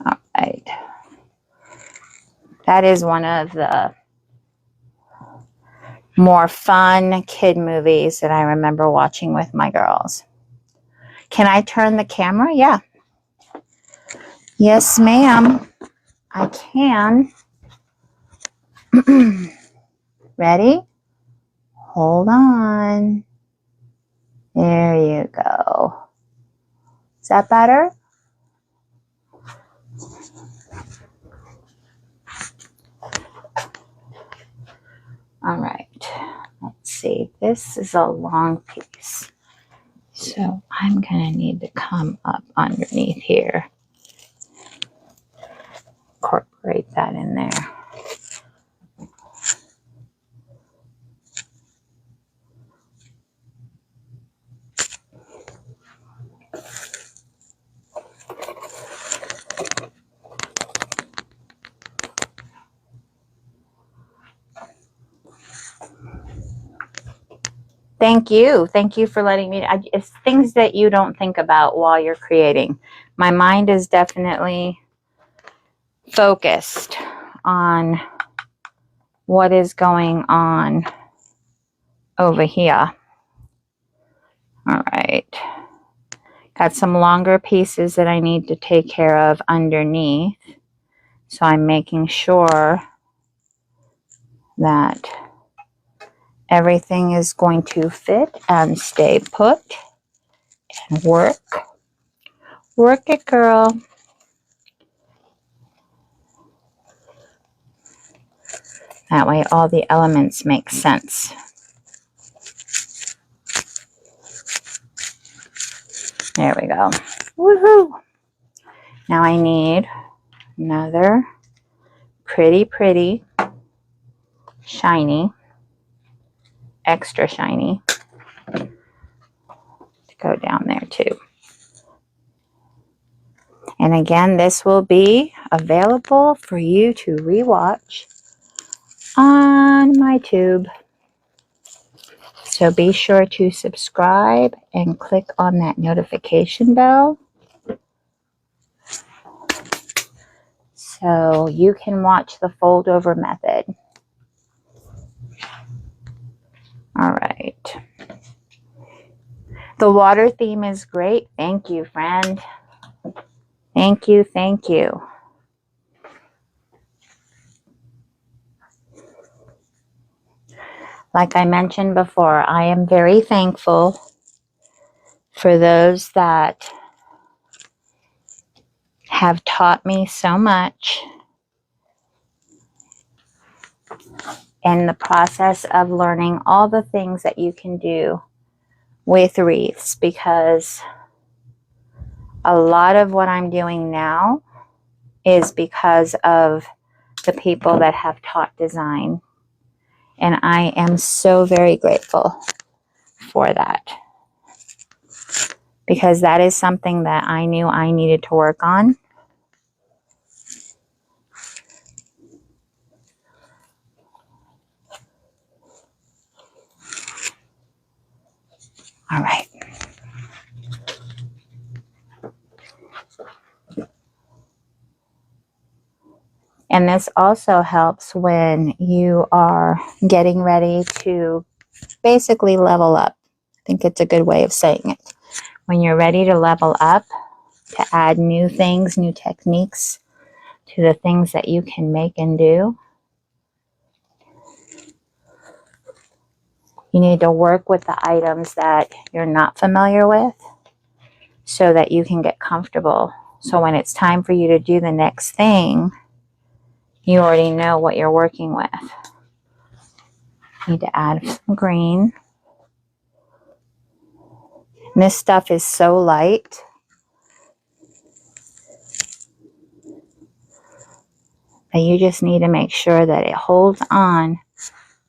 A: All right. That is one of the more fun kid movies that I remember watching with my girls. Can I turn the camera? Yeah. Yes, ma'am. I can. Ready? Hold on. There you go. Is that better? All right. Let's see. This is a long piece. So I'm going to need to come up underneath here. Incorporate that in there. Thank you. Thank you for letting me. It's things that you don't think about while you're creating. My mind is definitely focused on what is going on over here. All right. Got some longer pieces that I need to take care of underneath. So I'm making sure that everything is going to fit and stay put and work. Work it, girl. That way all the elements make sense. There we go. Woohoo! Now I need another pretty, shiny, extra shiny to go down there too. And again, this will be available for you to rewatch on my tube. So be sure to subscribe and click on that notification bell so you can watch the fold over method. All right. The water theme is great. Thank you, friend. Thank you, thank you. Like I mentioned before, I am very thankful for those that have taught me so much in the process of learning all the things that you can do with wreaths, because a lot of what I'm doing now is because of the people that have taught design. And I am so very grateful for that, because that is something that I knew I needed to work on. All right. And this also helps when you are getting ready to basically level up. I think it's a good way of saying it. When you're ready to level up, to add new things, new techniques to the things that you can make and do, you need to work with the items that you're not familiar with so that you can get comfortable. So when it's time for you to do the next thing, you already know what you're working with. Need to add some green. And this stuff is so light. And you just need to make sure that it holds on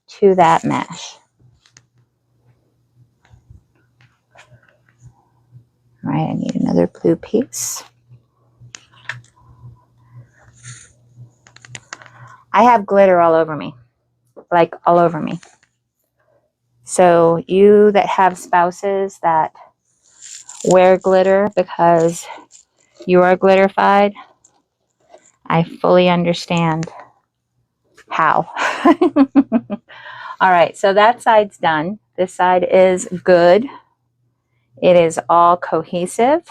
A: to that mesh. All right, I need another blue piece. I have glitter all over me, like all over me. So you that have spouses that wear glitter because you are glitterified, I fully understand how. All right, so that side's done. This side is good. It is all cohesive.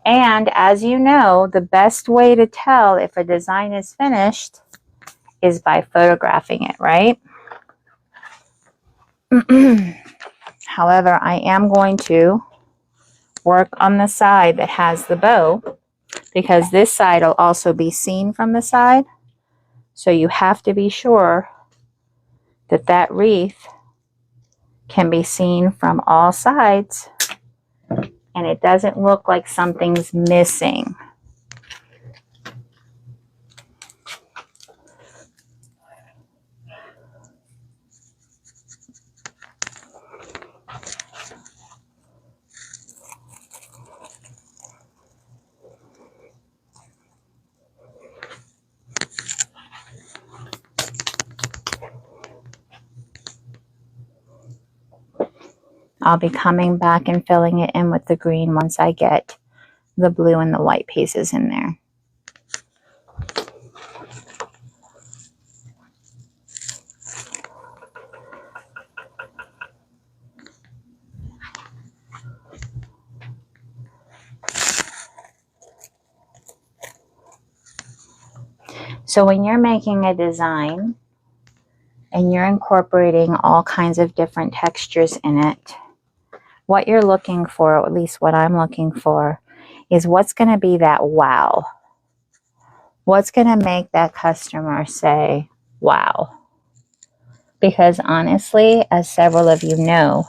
A: And as you know, the best way to tell if a design is finished is by photographing it, right? However, I am going to work on the side that has the bow, because this side will also be seen from the side. So you have to be sure that that wreath can be seen from all sides and it doesn't look like something's missing. I'll be coming back and filling it in with the green once I get the blue and the white pieces in there. So when you're making a design and you're incorporating all kinds of different textures in it, what you're looking for, or at least what I'm looking for, is what's going to be that wow. What's going to make that customer say, wow? Because honestly, as several of you know,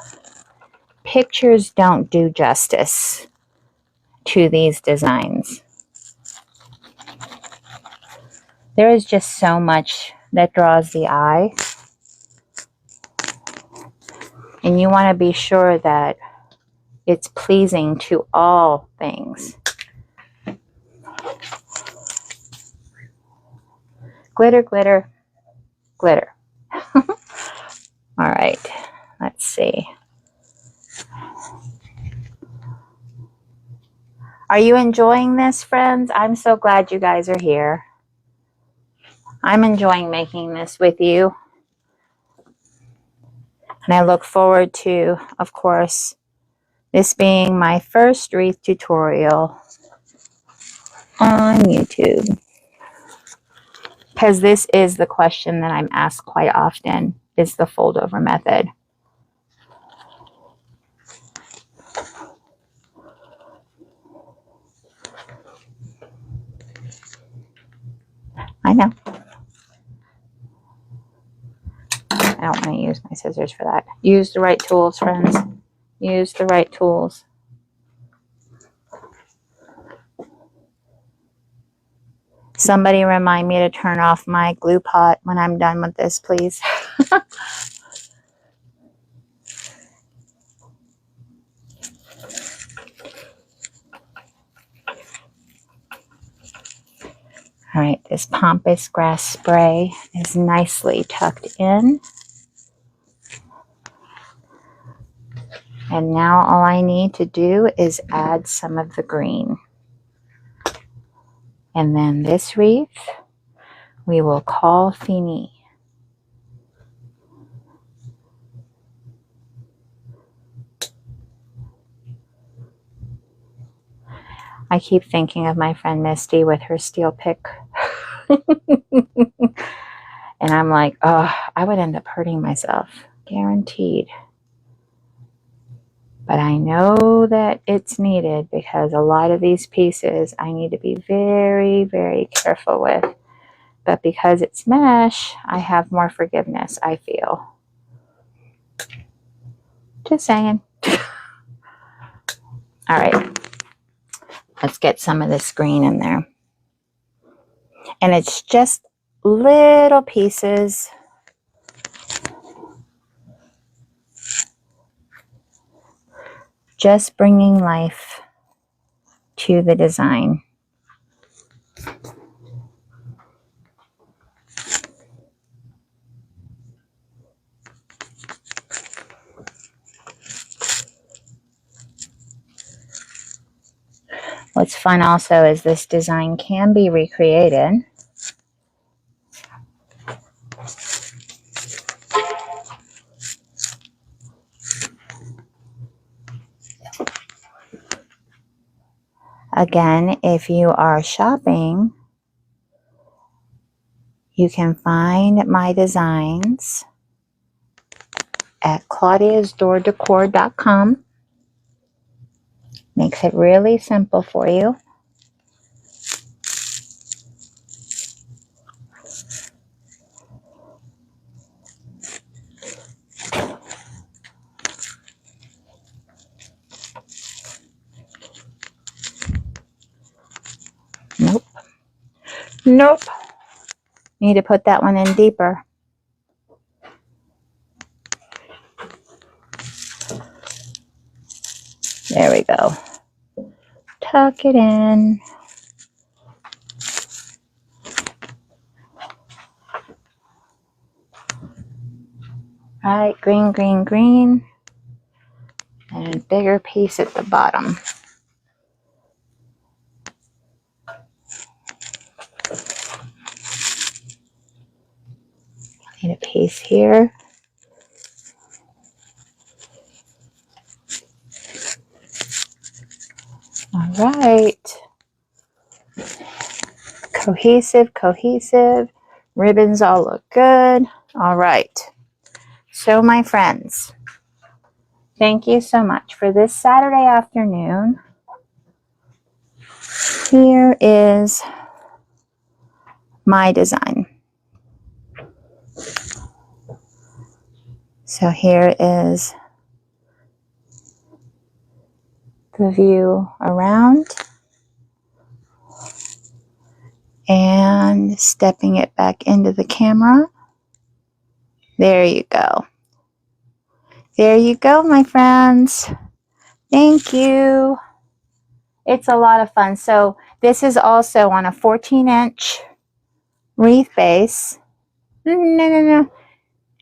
A: pictures don't do justice to these designs. There is just so much that draws the eye. And you want to be sure that it's pleasing to all things. Glitter, glitter, glitter. All right, let's see. Are you enjoying this, friends? I'm so glad you guys are here. I'm enjoying making this with you. And I look forward to, of course, this being my first wreath tutorial on YouTube. Because this is the question that I'm asked quite often, is the fold over method. I know. I don't want to use my scissors for that. Use the right tools, friends. Use the right tools. Somebody remind me to turn off my glue pot when I'm done with this, please. All right, this pampas grass spray is nicely tucked in. And now all I need to do is add some of the green. And then this wreath we will call fini. I keep thinking of my friend Misty with her steel pick. And I'm like, oh, I would end up hurting myself. Guaranteed. But I know that it's needed because a lot of these pieces I need to be very, very careful with. But because it's mesh, I have more forgiveness, I feel. Just saying. All right. Let's get some of this green in there. And it's just little pieces. Just bringing life to the design. What's fun also is this design can be recreated. Again, if you are shopping, you can find my designs at claudiasdoordecor.com. Makes it really simple for you. Nope. Nope. Need to put that one in deeper. There we go. Tuck it in. Right, green, green, green. And a bigger piece at the bottom. Need a piece here. All right. Cohesive, cohesive. Ribbons all look good. All right. So my friends, thank you so much for this Saturday afternoon. Here is my design. So here is the view around and stepping it back into the camera. There you go. There you go, my friends. Thank you. It's a lot of fun. So this is also on a 14-inch wreath base. No.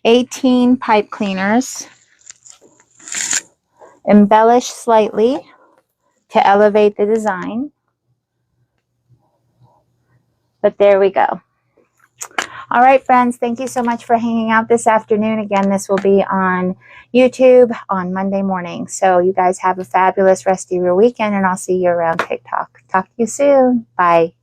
A: 18 pipe cleaners. Embellished slightly to elevate the design. But there we go. All right, friends, thank you so much for hanging out this afternoon. Again, this will be on YouTube on Monday morning. So you guys have a fabulous rest of your weekend, and I'll see you around TikTok. Talk to you soon. Bye.